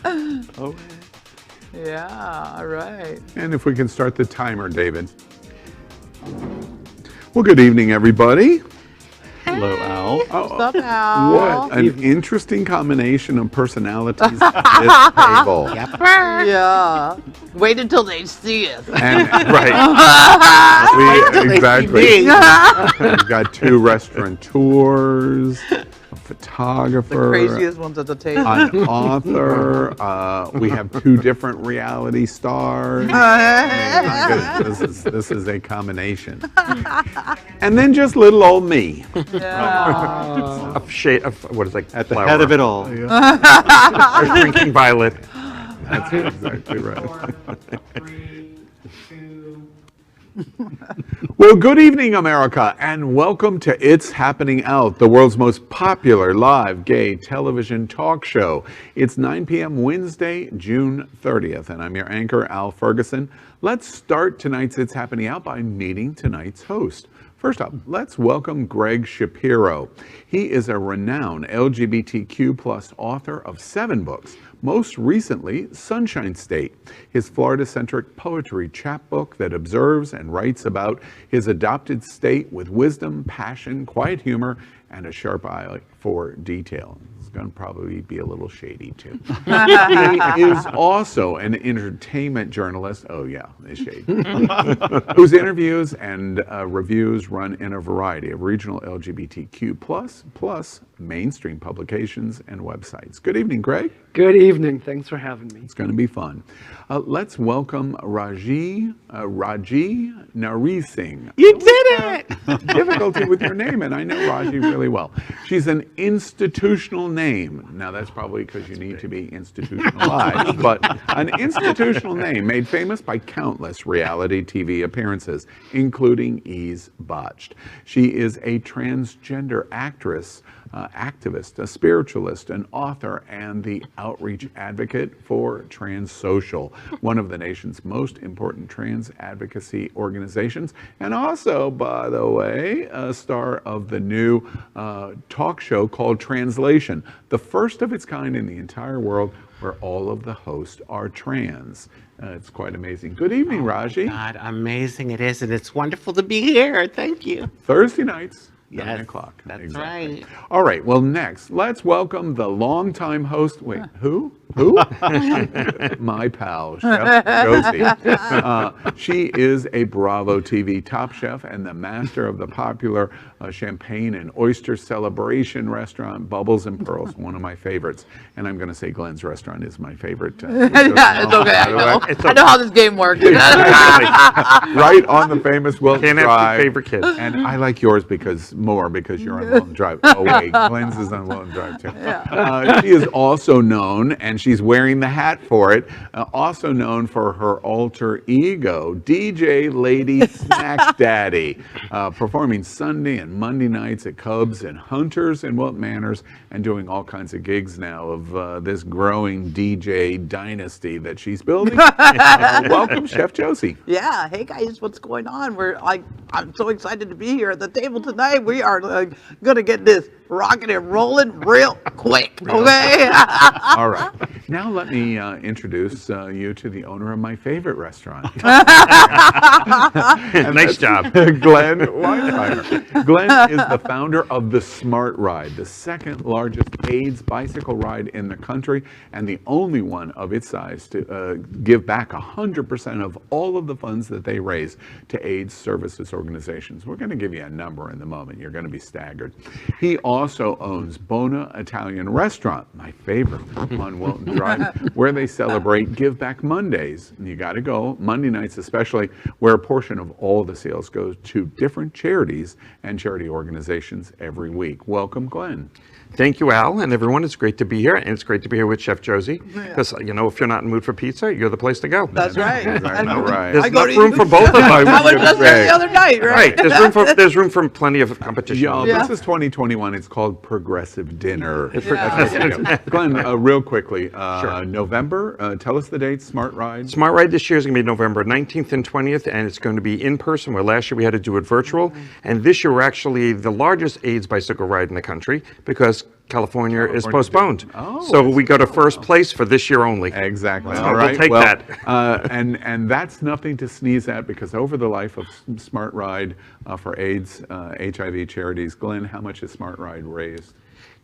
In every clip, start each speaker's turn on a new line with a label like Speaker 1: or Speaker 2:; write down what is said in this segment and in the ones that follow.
Speaker 1: Oh,
Speaker 2: yeah, all right.
Speaker 1: and if we can start the timer, David. Well, good evening, everybody.
Speaker 3: Hello, Al.
Speaker 2: What's up, Al?
Speaker 1: What an interesting combination of personalities at this table.
Speaker 2: Yeah. Wait until they see us.
Speaker 1: And, right. Exactly. We've got two restaurateurs, a photographer,
Speaker 2: The craziest ones at the table.
Speaker 1: an author. We have two different reality stars. This is a combination. And then just little old me.
Speaker 2: Yeah.
Speaker 3: A shade of, what is it?
Speaker 4: At the head of it all.
Speaker 3: A drinking violet.
Speaker 1: That's exactly right. Well, good evening, America, and welcome to It's Happening Out, the world's most popular live gay television talk show. It's 9 p.m. Wednesday, June 30th, and I'm your anchor, Al Ferguson. Let's start tonight's It's Happening Out by meeting tonight's host. First up, let's welcome Gregg Shapiro. He is a renowned LGBTQ plus author of 7 books, most recently Sunshine State, his Florida-centric poetry chapbook that observes and writes about his adopted state with wisdom, passion, quiet humor, and a sharp eye for detail. It's going to probably be a little shady, too. He is also an entertainment journalist. Oh, yeah, it's shady. Whose interviews and reviews run in a variety of regional LGBTQ plus mainstream publications and websites. Good evening, Gregg.
Speaker 4: Good evening. Thanks for having me.
Speaker 1: It's going to be fun. Let's welcome Rajee Narine.
Speaker 3: You did it!
Speaker 1: Difficulty with your name, and I know Rajee really well. She's an institutional name. Now, that's probably because you need to be institutionalized, but an institutional name made famous by countless reality TV appearances, including E's Botched. She is a transgender actress, activist, a spiritualist, an author, and the outreach advocate for Trans Social, one of the nation's most important trans advocacy organizations, and also, by the way, a star of the new talk show called Translation, the first of its kind in the entire world where all of the hosts are trans. It's quite amazing. Good evening, Rajee.
Speaker 5: God, amazing it is, and it's wonderful to be here. Thank you.
Speaker 1: Thursday nights.
Speaker 5: Yes,
Speaker 1: 9 o'clock.
Speaker 5: that's
Speaker 1: Exactly.
Speaker 5: right.
Speaker 1: All right. Well, next, let's welcome the longtime host. Wait, who? Who? My pal, Chef Josie. She is a Bravo TV top chef and the master of the popular champagne and oyster celebration restaurant, Bubbles and Pearls, one of my favorites. And I'm going to say Glen's restaurant is my favorite.
Speaker 2: Yeah, it's okay. I know how this game works.
Speaker 1: Right on the famous Wilton
Speaker 3: Can't have
Speaker 1: Drive.
Speaker 3: two favorite kids.
Speaker 1: And I like yours because you're on Wilton Drive. Oh wait, Glen's is on Wilton Drive too. She is also known, and she's wearing the hat for it, also known for her alter ego, DJ Lady Snack Daddy, performing Sunday and Monday nights at Cubs and Hunters and Wilton Manors, and doing all kinds of gigs now of this growing DJ dynasty that she's building. Welcome, Chef Josie.
Speaker 2: Yeah, hey guys, what's going on? I'm so excited to be here at the table tonight. We are gonna get this rocking and rolling real quick, okay?
Speaker 1: All right. Now let me introduce you to the owner of my favorite restaurant.
Speaker 3: Nice job.
Speaker 1: Glen Weinzimer. Glen is the founder of the Smart Ride, the second largest AIDS bicycle ride in the country, and the only one of its size to give back 100% of all of the funds that they raise to AIDS services organizations. We're going to give you a number in the moment. You're going to be staggered. He also owns Bona Italian Restaurant, my favorite, on Wilton Drive, where they celebrate Give Back Mondays. And you got to go, Monday nights especially, where a portion of all the sales goes to different charities and charity organizations every week. Welcome, Glen.
Speaker 3: Thank you, Al, and everyone. It's great to be here, and it's great to be here with Chef Josie. Because, if you're not in the mood for pizza, you're the place to go.
Speaker 2: That's right.
Speaker 1: I know, right.
Speaker 3: There's
Speaker 2: I go
Speaker 3: enough
Speaker 2: to
Speaker 3: room
Speaker 2: eat-
Speaker 3: for both of us.
Speaker 2: I was just there the other night, right?
Speaker 3: Right. There's room for plenty of competition.
Speaker 1: Y'all,
Speaker 2: Yeah.
Speaker 1: this is 2021. It's called Progressive Dinner.
Speaker 3: It's
Speaker 1: That's what we do. Glen, real quickly, November. Tell us the date. Smart Ride.
Speaker 3: Smart Ride this year is going to be November 19th and 20th, and it's going to be in person, where last year we had to do it virtual. And this year we're actually the largest AIDS bicycle ride in the country because California is postponed. So we go to first place for this year only.
Speaker 1: Exactly.
Speaker 3: So
Speaker 1: All right.
Speaker 3: We'll take that.
Speaker 1: And that's nothing to sneeze at, because over the life of Smart Ride for AIDS, HIV charities, Glen, how much has Smart Ride raised?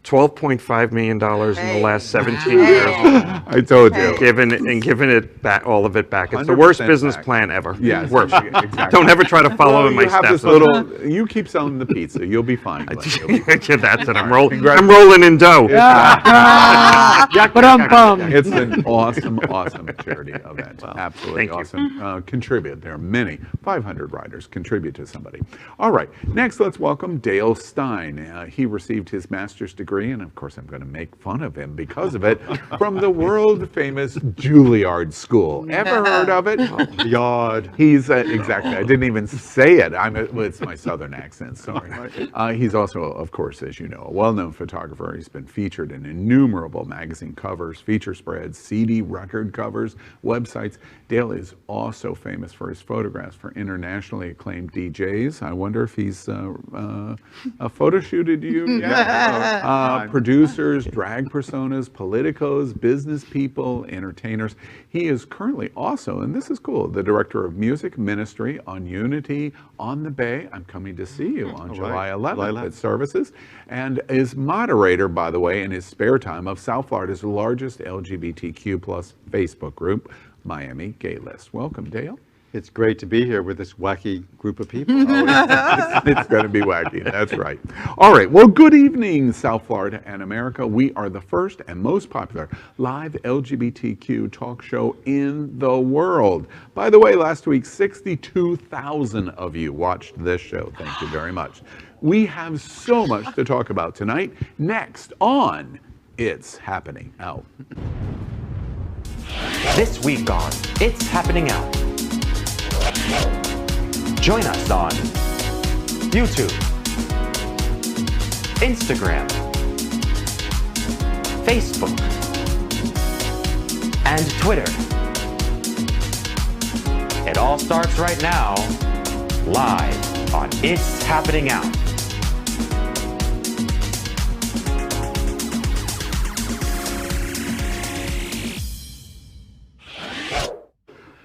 Speaker 3: $12.5 million in the last 17 years.
Speaker 1: I told you.
Speaker 3: Given it back, all of it back. It's the worst
Speaker 1: 100%
Speaker 3: business
Speaker 1: back.
Speaker 3: plan ever.
Speaker 1: Yes,
Speaker 3: Worst.
Speaker 1: exactly.
Speaker 3: Don't ever try to follow in my
Speaker 1: you have
Speaker 3: steps.
Speaker 1: this little. You keep selling the pizza. You'll be fine. Glenn. You'll be fine.
Speaker 3: Yeah, that's it. I'm rolling in dough.
Speaker 1: It's an awesome charity event. Absolutely
Speaker 3: Thank you.
Speaker 1: awesome. Contribute. There are many. 500 riders contribute to somebody. All right. Next, let's welcome Dale Stein. He received his master's degree, and of course I'm going to make fun of him because of it, from the world famous Juilliard School. Ever heard of it?
Speaker 4: Yard.
Speaker 1: He's exactly. I didn't even say it. It's my southern accent. Sorry. He's also, of course, as you know, a well-known photographer. He's been featured in innumerable magazine covers, feature spreads, CD record covers, websites. Dale is also famous for his photographs for internationally acclaimed DJs. I wonder if he's photo shooted you yet. Producers, drag personas, politicos, business people, entertainers. He is currently also, and this is cool, the director of music ministry on Unity on the Bay. I'm coming to see you on July 11th at services, and is moderator, by the way, in his spare time of South Florida's largest LGBTQ plus Facebook group, Miami Gay List. Welcome, Dale.
Speaker 4: It's great to be here with this wacky group of people.
Speaker 1: It's going to be wacky. That's right. All right. Well, good evening, South Florida and America. We are the first and most popular live LGBTQ talk show in the world. By the way, last week, 62,000 of you watched this show. Thank you very much. We have so much to talk about tonight. Next on It's Happening Out.
Speaker 6: This week on It's Happening Out. Join us on YouTube, Instagram, Facebook, and Twitter. It all starts right now, live on It's Happening Out.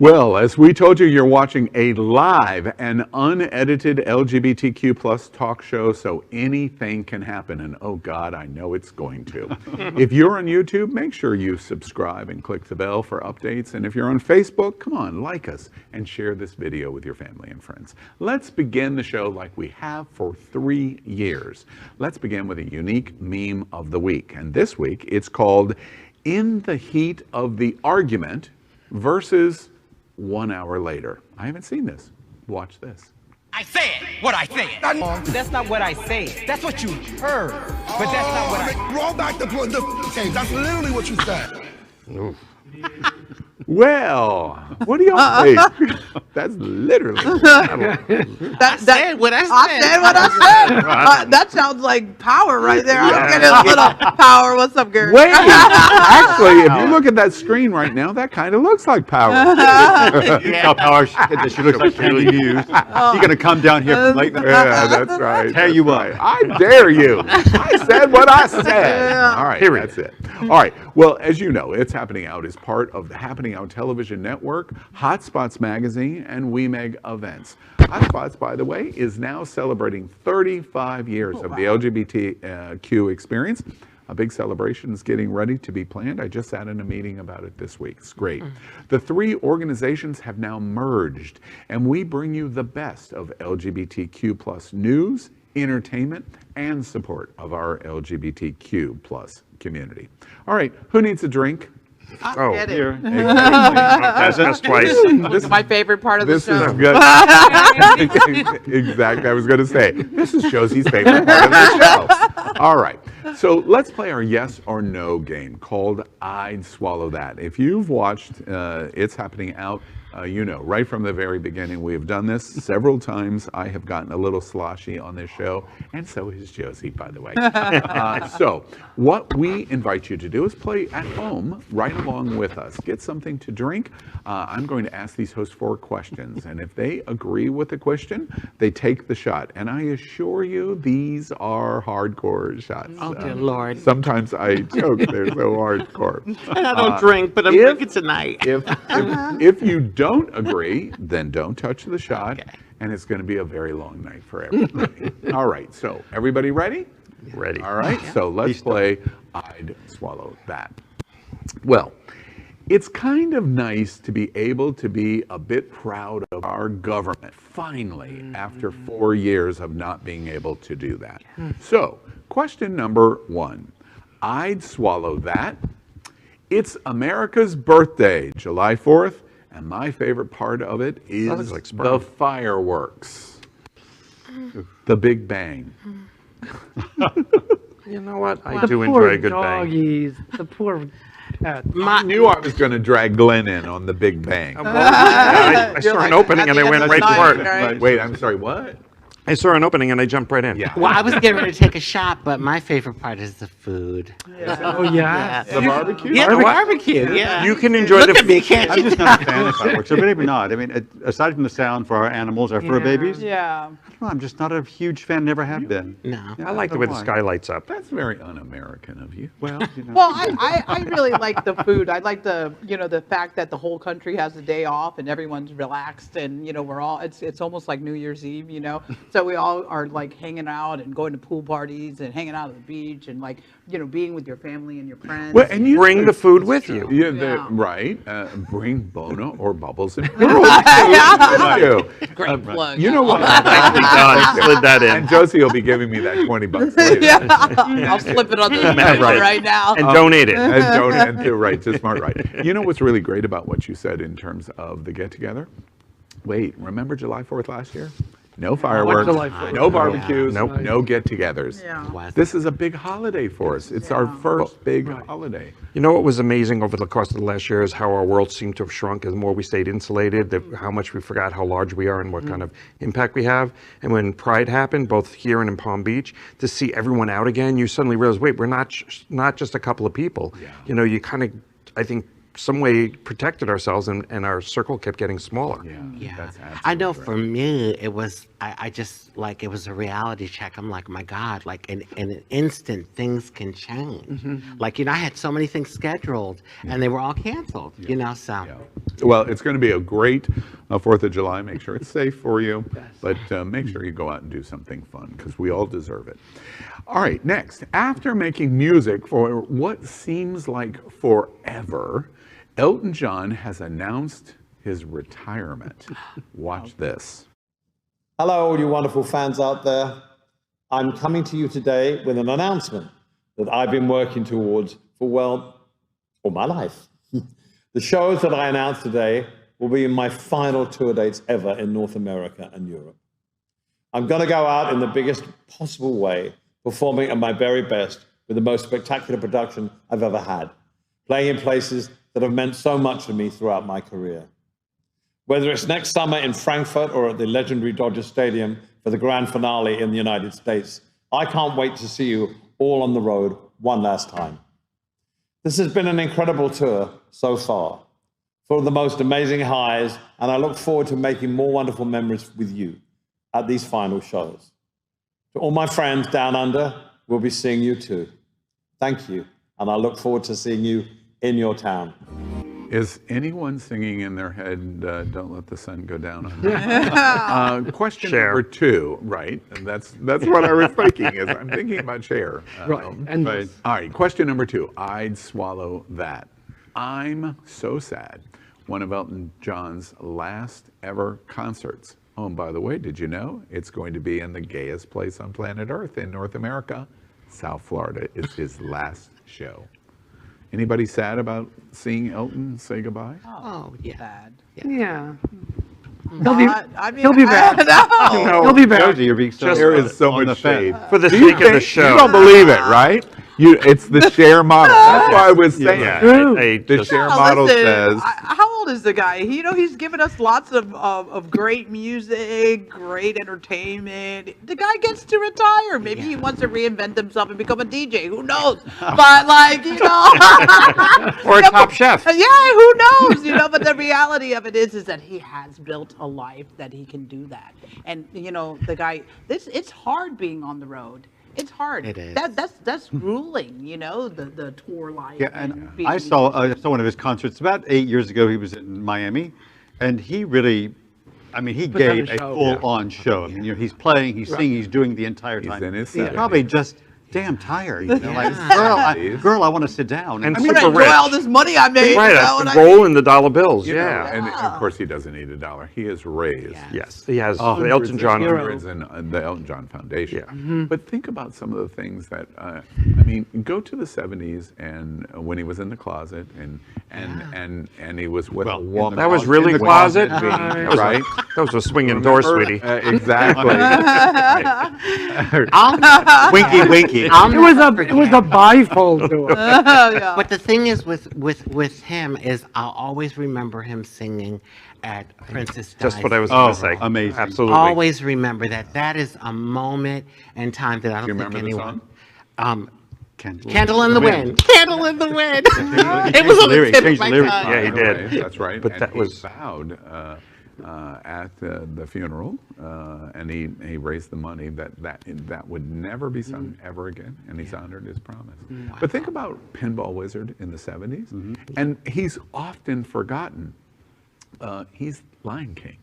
Speaker 1: Well, as we told you, you're watching a live and unedited LGBTQ plus talk show, so anything can happen, and oh God, I know it's going to. If you're on YouTube, make sure you subscribe and click the bell for updates, and if you're on Facebook, come on, like us and share this video with your family and friends. Let's begin the show like we have for 3 years. Let's begin with a unique meme of the week, and this week it's called "In the Heat of the Argument" versus 1 hour later. I haven't seen this. Watch this.
Speaker 7: I said what I said. That's not what I said. That's what you heard. But that's not what I...
Speaker 8: Roll back the tape. That's literally what you said.
Speaker 1: Well, what do y'all think? That's literally.
Speaker 2: I
Speaker 5: said what I
Speaker 2: I
Speaker 5: said.
Speaker 2: said what I said. That sounds like power right there. I'm getting a little power. What's up, Gary?
Speaker 1: Wait, actually, if you look at that screen right now, that kind of looks like power.
Speaker 4: How power she looks like Candy News. She's going to come down here from late night.
Speaker 1: Yeah, that's right.
Speaker 4: Tear you
Speaker 1: right.
Speaker 4: up.
Speaker 1: I dare you. I said what I said. All right,
Speaker 3: Period.
Speaker 1: that's it. All right. Well, as you know, It's Happening Out is part of the Happening Out television network, Hotspots magazine, and WeMeg events. Hotspots, by the way, is now celebrating 35 years of the LGBTQ experience. A big celebration is getting ready to be planned. I just sat in a meeting about it this week. It's great. The three organizations have now merged, and we bring you the best of LGBTQ plus news, entertainment, and support of our LGBTQ plus community. All right, who needs a drink?
Speaker 3: Oh,
Speaker 2: Get it.
Speaker 4: Here.
Speaker 3: that's twice.
Speaker 2: This is my favorite part of the
Speaker 1: This
Speaker 2: show.
Speaker 1: is good. Exactly. I was going to say, this is Josie's favorite part of the show. All right. So let's play our yes or no game called I'd Swallow That. If you've watched It's Happening Out, you know, right from the very beginning, we have done this several times. I have gotten a little sloshy on this show, and so has Josie, by the way. So what we invite you to do is play at home right along with us. Get something to drink. I'm going to ask these hosts 4 questions, and if they agree with the question, they take the shot. And I assure you, these are hardcore shots.
Speaker 5: Oh, dear Lord.
Speaker 1: Sometimes I joke, they're so hardcore.
Speaker 5: And I don't drink, but I'm drinking tonight.
Speaker 1: If you don't agree, then don't touch the shot, and it's going to be a very long night for everybody. All right, so everybody ready?
Speaker 3: Ready.
Speaker 1: All right, so let's play I'd Swallow That. Well, it's kind of nice to be able to be a bit proud of our government, finally, after 4 years of not being able to do that. So, question number 1. I'd swallow that. It's America's birthday, July 4th, and my favorite part of it is
Speaker 3: like
Speaker 1: the fireworks. The Big Bang.
Speaker 3: You know what? I do enjoy a good bang.
Speaker 9: Doggies, the poor pets.
Speaker 1: I knew I was going to drag Glen in on the Big Bang.
Speaker 3: I saw an opening and I went right for it.
Speaker 2: Right?
Speaker 1: Wait, I'm sorry, what?
Speaker 3: I saw an opening and I jumped right in.
Speaker 1: Yeah.
Speaker 5: Well, I was getting ready to take a shot, but my favorite part is the food.
Speaker 9: Oh, yeah.
Speaker 1: The barbecue?
Speaker 5: Yeah, the barbecue. Yeah.
Speaker 3: You can enjoy
Speaker 5: Look at me, can't
Speaker 4: I'm
Speaker 5: you?
Speaker 4: just not a fan of fireworks, so believe it or not. I mean, aside from the sound for our animals, our fur babies,
Speaker 2: Yeah.
Speaker 4: I'm just not a huge fan, never have been.
Speaker 5: No.
Speaker 3: I like the way the sky lights up.
Speaker 1: That's very un-American of you.
Speaker 4: Well, you know.
Speaker 2: Well, I really like the food. I like the, the fact that the whole country has a day off and everyone's relaxed and, we're all, it's almost like New Year's Eve, So we all are like hanging out and going to pool parties and hanging out at the beach and like, being with your family and your friends.
Speaker 1: Well, and you
Speaker 3: Bring the food with you.
Speaker 1: Yeah, right. Bring Bona or Bubbles and Pearls.
Speaker 2: Great plug.
Speaker 1: You know what?
Speaker 3: Done. Slid that in.
Speaker 1: And Josie will be giving me that $20 later.
Speaker 2: Yeah, I'll slip it on the right now.
Speaker 3: And donate it.
Speaker 1: Right, to Smart Right. You know what's really great about what you said in terms of the get-together? Wait, remember July 4th last year? No fireworks,
Speaker 9: July 4th?
Speaker 1: no barbecues,
Speaker 3: Nope.
Speaker 1: no get-togethers.
Speaker 2: Yeah.
Speaker 1: This is a big holiday for us. It's our first big holiday.
Speaker 3: You know what was amazing over the course of the last year is how our world seemed to have shrunk. The more we stayed insulated, how much we forgot how large we are and what kind of impact we have. And when Pride happened, both here and in Palm Beach, to see everyone out again, you suddenly realize, wait, we're not just a couple of people.
Speaker 1: Yeah.
Speaker 3: You kind of, I think, some way protected ourselves and our circle kept getting smaller.
Speaker 5: Yeah,
Speaker 1: That's
Speaker 5: I know
Speaker 1: absolutely
Speaker 5: for me, it was, I just, like, it was a reality check. I'm like, my God, like, in an instant, things can change. Like, I had so many things scheduled, and they were all canceled, so.
Speaker 1: Yeah. Well, it's going to be a great 4th of July. Make sure it's safe for you, but make sure you go out and do something fun because we all deserve it. All right, next. After making music for what seems like forever, Elton John has announced his retirement. Watch this.
Speaker 10: Hello, all you wonderful fans out there. I'm coming to you today with an announcement that I've been working towards for, all my life. The shows that I announced today will be my final tour dates ever in North America and Europe. I'm going to go out in the biggest possible way, performing at my very best with the most spectacular production I've ever had, playing in places that have meant so much to me throughout my career. Whether it's next summer in Frankfurt or at the legendary Dodger Stadium for the grand finale in the United States, I can't wait to see you all on the road one last time. This has been an incredible tour so far, full of the most amazing highs, and I look forward to making more wonderful memories with you at these final shows. To all my friends down under, we'll be seeing you too. Thank you, and I look forward to seeing you in your town.
Speaker 1: Is anyone singing in their head, Don't Let the Sun Go Down on Me? Question
Speaker 3: Cher.
Speaker 1: number 2, right? And that's what I was thinking, is I'm thinking about Cher.
Speaker 9: And
Speaker 1: All right, question number 2. I'd swallow that. I'm so sad. One of Elton John's last ever concerts. Oh, and by the way, did you know it's going to be in the gayest place on planet Earth in North America? South Florida. It's his last show. Anybody sad about seeing Elton say goodbye?
Speaker 5: Oh, yeah.
Speaker 2: Sad.
Speaker 9: yeah. He'll be,
Speaker 2: I mean,
Speaker 9: he'll be back.
Speaker 2: No.
Speaker 9: He'll be back.
Speaker 4: Josie, you're being so
Speaker 1: There is so
Speaker 4: on the
Speaker 1: much shade.
Speaker 4: fence.
Speaker 3: For the
Speaker 1: Do you
Speaker 3: sake of the
Speaker 1: think-
Speaker 3: show.
Speaker 1: You don't believe it, right? It's the share model. That's why I was saying.
Speaker 3: Yeah,
Speaker 1: The
Speaker 3: just-
Speaker 1: share
Speaker 2: No,
Speaker 1: model
Speaker 2: listen,
Speaker 1: says.
Speaker 2: how old is the guy? He's given us lots of great music, great entertainment. The guy gets to retire. Maybe he wants to reinvent himself and become a DJ. Who knows? But like,
Speaker 3: or a top chef.
Speaker 2: Yeah, who knows? But the reality of it is that he has built a life that he can do that. And the guy, it's hard being on the road. It's hard.
Speaker 5: It is.
Speaker 2: That's grueling, the tour life.
Speaker 4: Yeah, and
Speaker 2: being-
Speaker 4: I saw one of his concerts about 8 years ago. He was in Miami, and he really, he
Speaker 9: Put on
Speaker 4: gave
Speaker 9: a
Speaker 4: a
Speaker 9: show.
Speaker 4: full-on show. I mean, he's playing, he's singing, he's doing the entire time.
Speaker 1: in his
Speaker 4: He's
Speaker 1: 70s.
Speaker 4: probably just damn tired. Like,
Speaker 1: Yeah.
Speaker 4: girl, I want to sit down.
Speaker 3: And
Speaker 2: I'm gonna
Speaker 3: super
Speaker 2: enjoy
Speaker 3: rich.
Speaker 2: all this money I made.
Speaker 3: Right,
Speaker 2: and
Speaker 3: roll in the dollar bills.
Speaker 1: You know,
Speaker 3: Yeah.
Speaker 1: and of course he doesn't need $1. He has raised
Speaker 3: Yes, he has the
Speaker 1: hundreds
Speaker 3: Elton
Speaker 1: and
Speaker 3: John.
Speaker 1: hundreds and the Elton John Foundation.
Speaker 3: Yeah.
Speaker 1: But think about some of the things that go to the 70s and when he was in the closet and he was with a woman.
Speaker 3: That was really
Speaker 1: in the
Speaker 3: closet?
Speaker 1: being,
Speaker 3: That was
Speaker 1: right?
Speaker 3: That was a swinging door,
Speaker 1: Remember?
Speaker 3: sweetie.
Speaker 1: Exactly.
Speaker 4: Winky, winky.
Speaker 9: It was a bifold door.
Speaker 2: yeah.
Speaker 5: But the thing is with him is I'll always remember him singing at Princess Di's
Speaker 3: Just what I was going
Speaker 4: Oh,
Speaker 3: to say.
Speaker 4: amazing.
Speaker 3: Absolutely.
Speaker 5: Always remember that. That is a moment in time that I
Speaker 1: Do you
Speaker 5: don't think
Speaker 1: remember the
Speaker 5: anyone.
Speaker 1: song?
Speaker 5: Candle in the wind. Candle in the wind. It was on the
Speaker 4: lyrics,
Speaker 5: tip of
Speaker 4: changed
Speaker 5: my
Speaker 4: the lyrics.
Speaker 5: tongue.
Speaker 3: Yeah, he did.
Speaker 1: That's right.
Speaker 3: But
Speaker 1: And
Speaker 3: that
Speaker 1: he
Speaker 3: was-
Speaker 1: vowed at the funeral, and he raised the money that would never be sung ever again, and he's honored his promise. But think about Pinball Wizard in the 70s, and he's often forgotten. He's Lion King.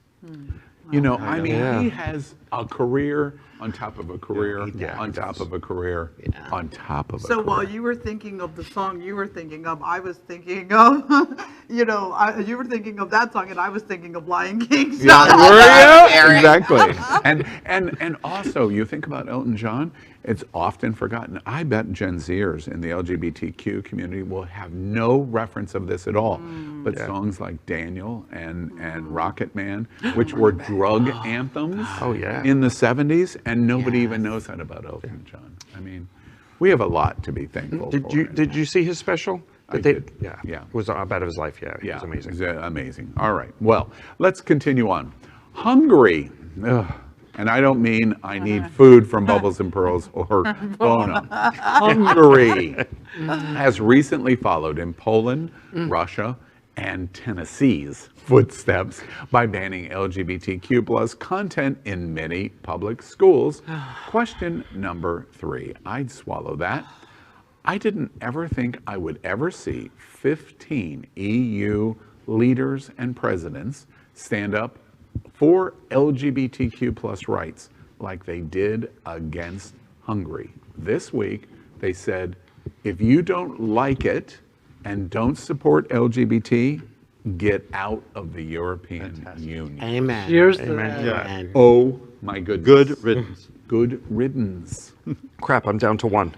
Speaker 3: Yeah.
Speaker 1: He has a career on top of a career, on
Speaker 3: he
Speaker 1: top
Speaker 3: does.
Speaker 1: of a career, on top of a
Speaker 2: So
Speaker 1: career.
Speaker 2: while you were thinking of the song you were thinking of, I was thinking of, you were thinking of that song, and I was thinking of Lion King. So
Speaker 1: Were you? Exactly. And also, you think about Elton John, it's often forgotten. I bet Gen Zers in the LGBTQ community will have no reference of this at all. But songs like Daniel and Rocket Man, which were drug anthems in the 70s, and nobody even knows that about Elton John. I mean, we have a lot to be thankful for.
Speaker 3: Did you see his special?
Speaker 1: I did.
Speaker 3: Yeah.
Speaker 1: Yeah.
Speaker 3: It was about his life. Yeah. It was amazing.
Speaker 1: It was, amazing. All right. Well, let's continue on. Hungary. Ugh. And I don't mean I need food from Bubbles and Pearls or Bono. Hungary has recently followed in Poland, Russia, and Tennessee's footsteps by banning LGBTQ plus content in many public schools. Question number 3. I'd swallow that. I didn't ever think I would ever see 15 EU leaders and presidents stand up for LGBTQ plus rights like they did against Hungary. This week, they said, if you don't like it and don't support LGBT, get out of the European Union.
Speaker 5: Amen.
Speaker 9: Cheers to
Speaker 5: Amen.
Speaker 9: that.
Speaker 5: Amen.
Speaker 1: Oh my goodness.
Speaker 4: Good riddance.
Speaker 1: Good riddance.
Speaker 3: Crap, I'm down to 1.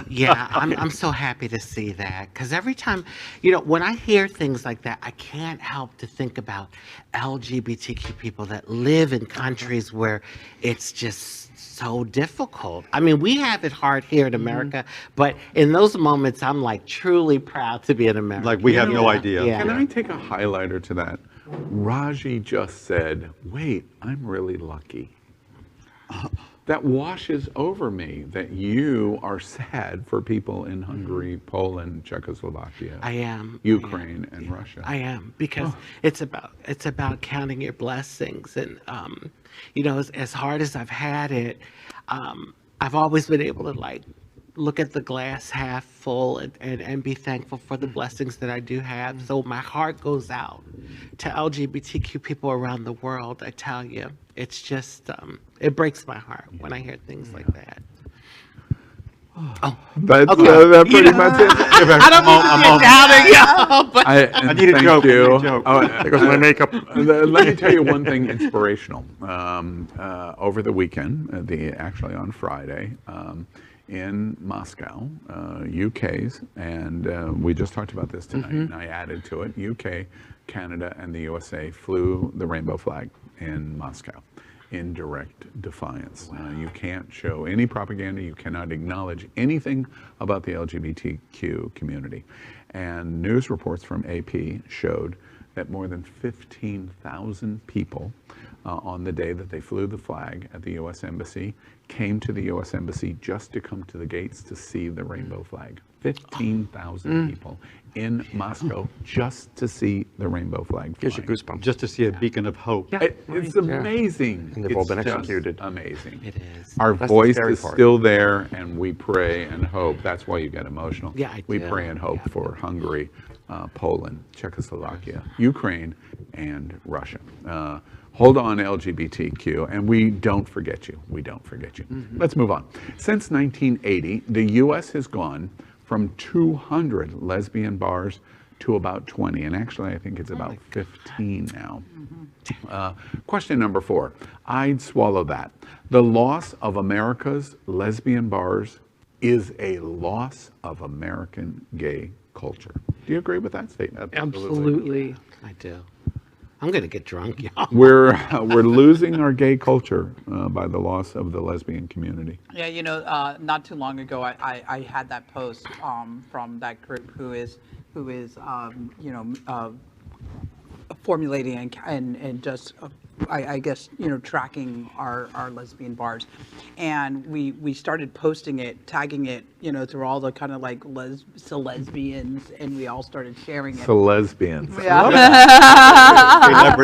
Speaker 5: Yeah, I'm so happy to see that because every time, when I hear things like that, I can't help to think about LGBTQ people that live in countries where it's just so difficult. I mean, we have it hard here in America, but in those moments, I'm like truly proud to be an American.
Speaker 4: Like we have no idea.
Speaker 5: Yeah.
Speaker 1: Can I take a highlighter to that? Rajee just said, wait, I'm really lucky. That washes over me that you are sad for people in Hungary, Poland, Czechoslovakia,
Speaker 5: I am.
Speaker 1: Ukraine, and Russia.
Speaker 5: I am because it's about counting your blessings, and as hard as I've had it, I've always been able to look at the glass half full and be thankful for the blessings that I do have. So my heart goes out to LGBTQ people around the world. I tell you, it's just it breaks my heart when I hear things like that.
Speaker 1: That's
Speaker 5: Okay.
Speaker 1: that pretty much it.
Speaker 5: I don't mean to get down, but
Speaker 1: I
Speaker 4: need a
Speaker 1: thank
Speaker 4: joke, I need a
Speaker 1: you.
Speaker 4: joke.
Speaker 3: There goes my makeup.
Speaker 1: Let me tell you one thing inspirational. Over the weekend, actually on Friday, in Moscow, UK's, and we just talked about this tonight, and I added to it, UK, Canada, and the USA flew the rainbow flag in Moscow in direct defiance. You can't show any propaganda, you cannot acknowledge anything about the LGBTQ community. And news reports from AP showed that more than 15,000 people on the day that they flew the flag at the U.S. Embassy came to the U.S. Embassy just to come to the gates to see the rainbow flag. 15,000 people in Moscow just to see the rainbow flag.
Speaker 3: Gives you goosebumps.
Speaker 4: Just to see a beacon of hope.
Speaker 1: It's amazing.
Speaker 3: And they've all been
Speaker 1: It's just
Speaker 3: executed.
Speaker 1: Amazing.
Speaker 5: It is.
Speaker 1: Our
Speaker 3: That's the
Speaker 1: voice
Speaker 3: scary
Speaker 1: is
Speaker 3: part.
Speaker 1: still there, and we pray and hope. That's why you get emotional.
Speaker 5: Yeah, I
Speaker 1: We
Speaker 5: do.
Speaker 1: pray and hope for Hungary, Poland, Czechoslovakia, Ukraine, and Russia. Hold on, LGBTQ, and we don't forget you. We don't forget you. Let's move on. Since 1980, the U.S. has gone from 200 lesbian bars to about 20, and actually I think it's about 15 now. Question number 4. I'd swallow that. The loss of America's lesbian bars is a loss of American gay culture. Do you agree with that statement?
Speaker 9: Absolutely.
Speaker 5: I do. I'm going to get drunk, y'all.
Speaker 1: We're losing our gay culture by the loss of the lesbian community.
Speaker 2: Yeah, you know, not too long ago, I had that post from that group who is you know, formulating and just I guess, you know, tracking our lesbian bars, and we started posting it, tagging it, you know, through all the kind of like lesbians, and we all started sharing it.
Speaker 1: So lesbians.
Speaker 2: Yeah.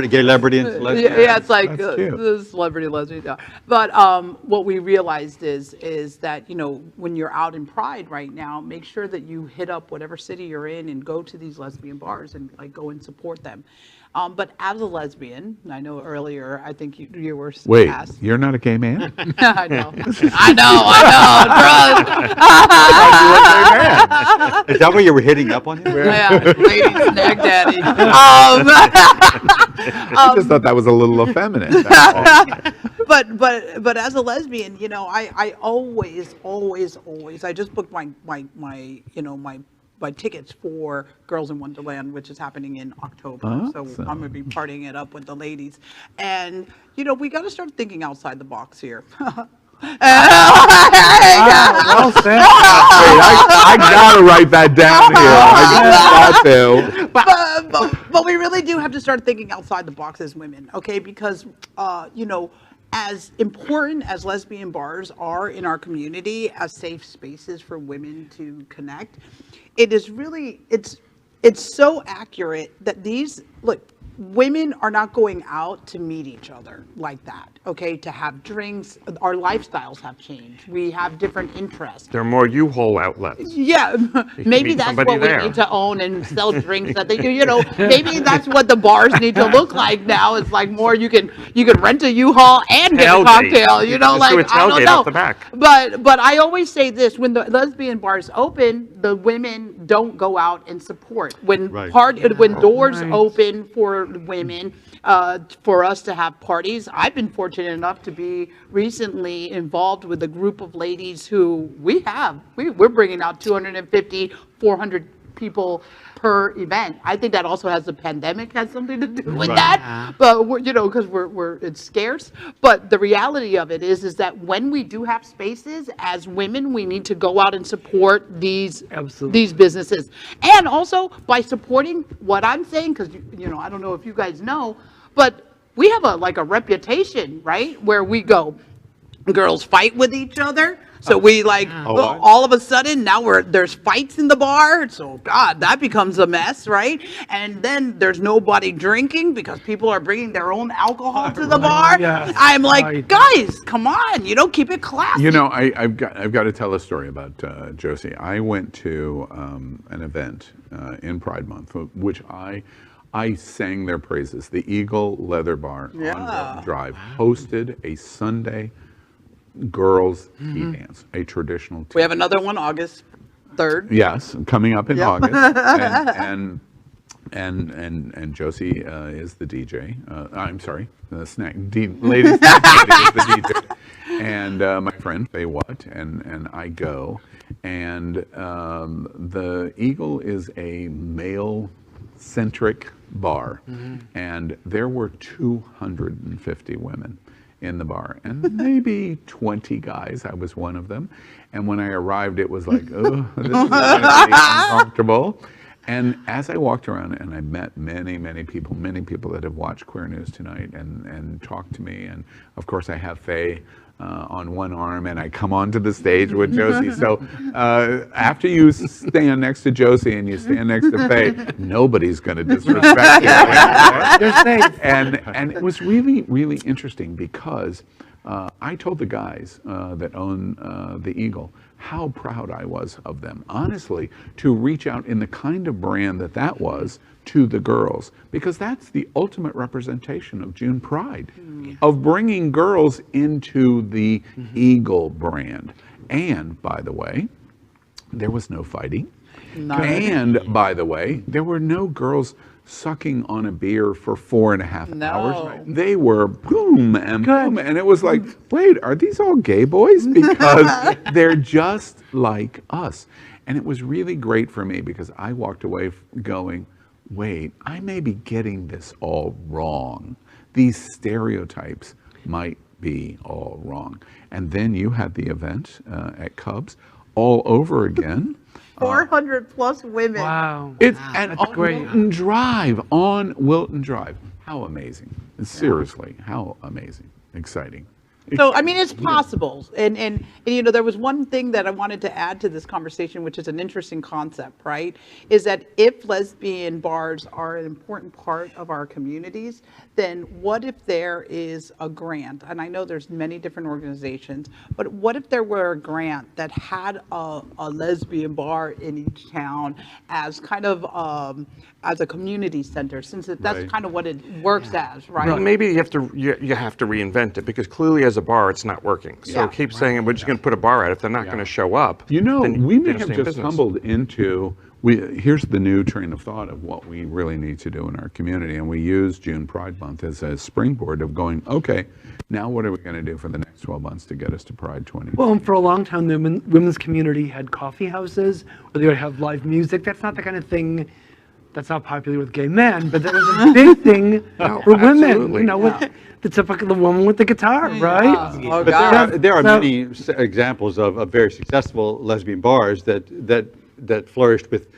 Speaker 4: Gay celebrity and lesbian.
Speaker 2: Yeah, it's like
Speaker 1: That's cute.
Speaker 2: the celebrity lesbian. Yeah. But what we realized is that, you know, when you're out in Pride right now, make sure that you hit up whatever city you're in and go to these lesbian bars and like go and support them. But as a lesbian, I know earlier, I think you were
Speaker 1: Wait,
Speaker 2: asked.
Speaker 1: you're not a gay man?
Speaker 2: I know. I know, trust.
Speaker 4: Is that why you were hitting up on him?
Speaker 2: Yeah, ladies neck daddy.
Speaker 1: I just thought that was a little effeminate. That's all.
Speaker 2: But as a lesbian, you know, I always, I just booked my tickets for Girls in Wonderland, which is happening in October. So
Speaker 1: Awesome.
Speaker 2: I'm going to be partying it up with the ladies. And, you know, we got to start thinking outside the box here.
Speaker 9: Well said.
Speaker 1: Wait, I gotta write that down here. I just got to.
Speaker 2: But we really do have to start thinking outside the box as women, okay? Because, you know, as important as lesbian bars are in our community as safe spaces for women to connect, it is really, it's so accurate that women are not going out to meet each other like that, okay? To have drinks. Our lifestyles have changed. We have different interests.
Speaker 3: There are more U-Haul outlets.
Speaker 2: Yeah, maybe
Speaker 3: meet
Speaker 2: that's
Speaker 3: somebody
Speaker 2: what we
Speaker 3: there.
Speaker 2: need to own and sell drinks that they do. You know, maybe that's what the bars need to look like now. It's like more you can rent a U-Haul and get a
Speaker 3: Tailgate.
Speaker 2: cocktail. You know,
Speaker 3: Just do
Speaker 2: like
Speaker 3: a
Speaker 2: I don't
Speaker 3: tailgate
Speaker 2: know.
Speaker 3: off the back.
Speaker 2: But I always say this: when the lesbian bars open, the women don't go out and support. When when doors open for women. For us to have parties. I've been fortunate enough to be recently involved with a group of ladies who we're bringing out 250, 400 people per event. I think that also has the pandemic has something to do with that. But we're, you know, because it's scarce. But the reality of it is that when we do have spaces as women, we need to go out and support these businesses. And also by supporting what I'm saying, because you know, I don't know if you guys know, but we have a reputation, right? Where we go, girls fight with each other. So we all of a sudden now there's fights in the bar. So God, that becomes a mess, right? And then there's nobody drinking because people are bringing their own alcohol to the bar.
Speaker 9: Yes.
Speaker 2: I'm like, guys, come on, you know, keep it classy.
Speaker 1: You know, I've got to tell a story about Josie. I went to an event in Pride Month, which I sang their praises. The Eagle Leather Bar on Broad Drive hosted a Sunday girls tea dance, a traditional tea.
Speaker 2: We have another one August 3rd.
Speaker 1: Yes, coming up in August. And And Josie is the DJ. I'm sorry, the lady snack lady is the DJ. And my friend Faye Watt and I go. And the Eagle is a male-centric bar, and there were 250 women in the bar, and maybe 20 guys. I was one of them. And when I arrived, it was like, oh, this is going to be uncomfortable. And as I walked around and I met many people that have watched Queer News Tonight and talked to me. And of course I have Faye on one arm and I come onto the stage with Josie. So after you stand next to Josie and you stand next to Faye, nobody's going to disrespect you.
Speaker 9: They're safe.
Speaker 1: And it was really interesting because I told the guys that own the Eagle how proud I was of them, honestly, to reach out in the kind of brand that was to the girls, because that's the ultimate representation of June Pride, of bringing girls into the Eagle brand. And by the way, there was no fighting. And by the way, there were no girls sucking on a beer for 4.5 hours. They were boom and boom. And it was like, wait, are these all gay boys? Because they're just like us. And it was really great for me because I walked away going, wait, I may be getting this all wrong. These stereotypes might be all wrong. And then you had the event at Cubs all over again.
Speaker 2: 400 plus women.
Speaker 9: Wow.
Speaker 1: And on Wilton Drive, How amazing. Seriously, how amazing. Exciting.
Speaker 2: So, I mean, it's possible. And, you know, there was one thing that I wanted to add to this conversation, which is an interesting concept, right? Is that if lesbian bars are an important part of our communities, then what if there is a grant? And I know there's many different organizations, but what if there were a grant that had a lesbian bar in each town as kind of as a community center, since that's kind of what it works as, right?
Speaker 3: Well, maybe you have to reinvent it, because clearly as a bar it's not working. So keep saying we're just going to put a bar out. If they're not going to show up,
Speaker 1: you know,
Speaker 3: then
Speaker 1: we may
Speaker 3: they
Speaker 1: have
Speaker 3: stay in
Speaker 1: just
Speaker 3: business.
Speaker 1: stumbled into. Here's the new train of thought of what we really need to do in our community, and we use June Pride Month as a springboard of going, okay, now what are we going to do for the next 12 months to get us to Pride 20?
Speaker 9: Well, and for a long time, the women's community had coffee houses where they would have live music. That's not the kind of thing that's not popular with gay men, but that was a big thing for women.
Speaker 3: Absolutely.
Speaker 9: You know, with the typical woman with the guitar, right?
Speaker 2: Oh,
Speaker 4: But
Speaker 2: God.
Speaker 4: there are many examples of very successful lesbian bars that flourished with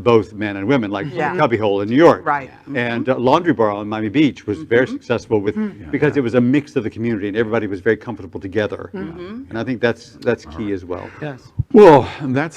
Speaker 4: both men and women, like Cubbyhole in New York.
Speaker 2: Right.
Speaker 4: And Laundry Bar on Miami Beach was very successful because it was a mix of the community and everybody was very comfortable together. And I think that's key as well.
Speaker 9: Yes.
Speaker 1: Well,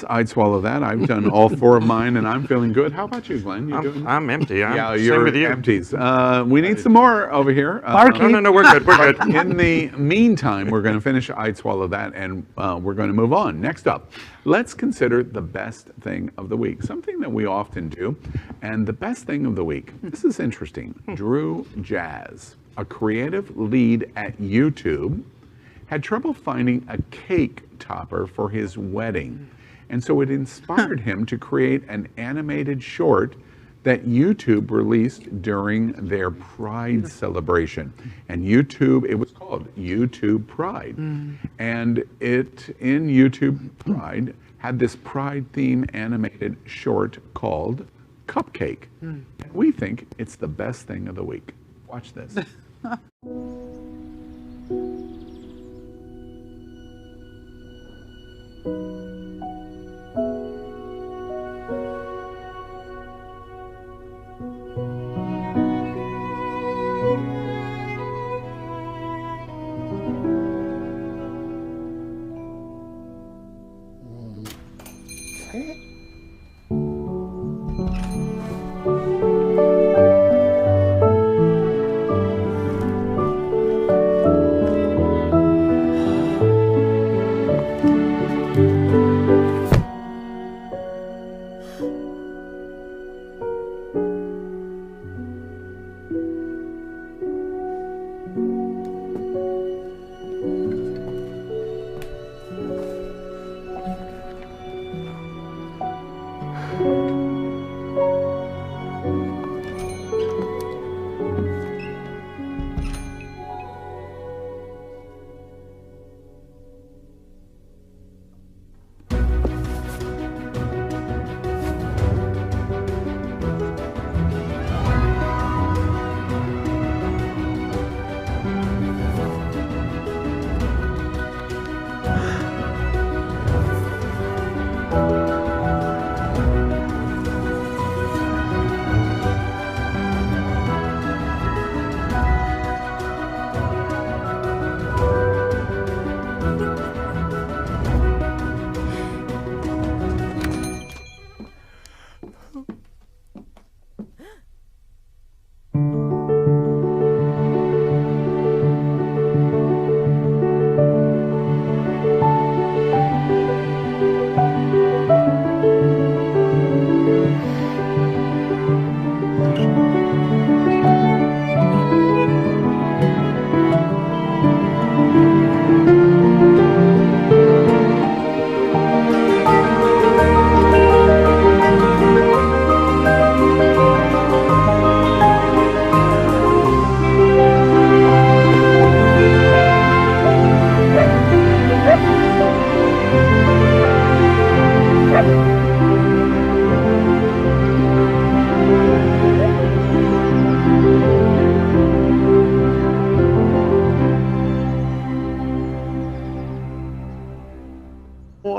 Speaker 1: I'd swallow that. I've done all 4 of mine and I'm feeling good. How about you, Glenn? You doing?
Speaker 3: I'm empty.
Speaker 1: Yeah,
Speaker 3: Same
Speaker 1: you're
Speaker 3: with you.
Speaker 1: empties. We need some more over here.
Speaker 3: No, we're good. We're good.
Speaker 1: In the meantime, we're going to finish I'd Swallow That, and we're going to move on. Next up, let's consider the best thing of the week, something that we often do. And the best thing of the week, this is interesting. Drew Jazz, a creative lead at YouTube, had trouble finding a cake topper for his wedding. And so it inspired him to create an animated short that YouTube released during their Pride celebration. And it was called YouTube Pride. And it, in YouTube Pride, had this Pride theme animated short called Cupcake. And we think it's the best thing of the week. Watch this.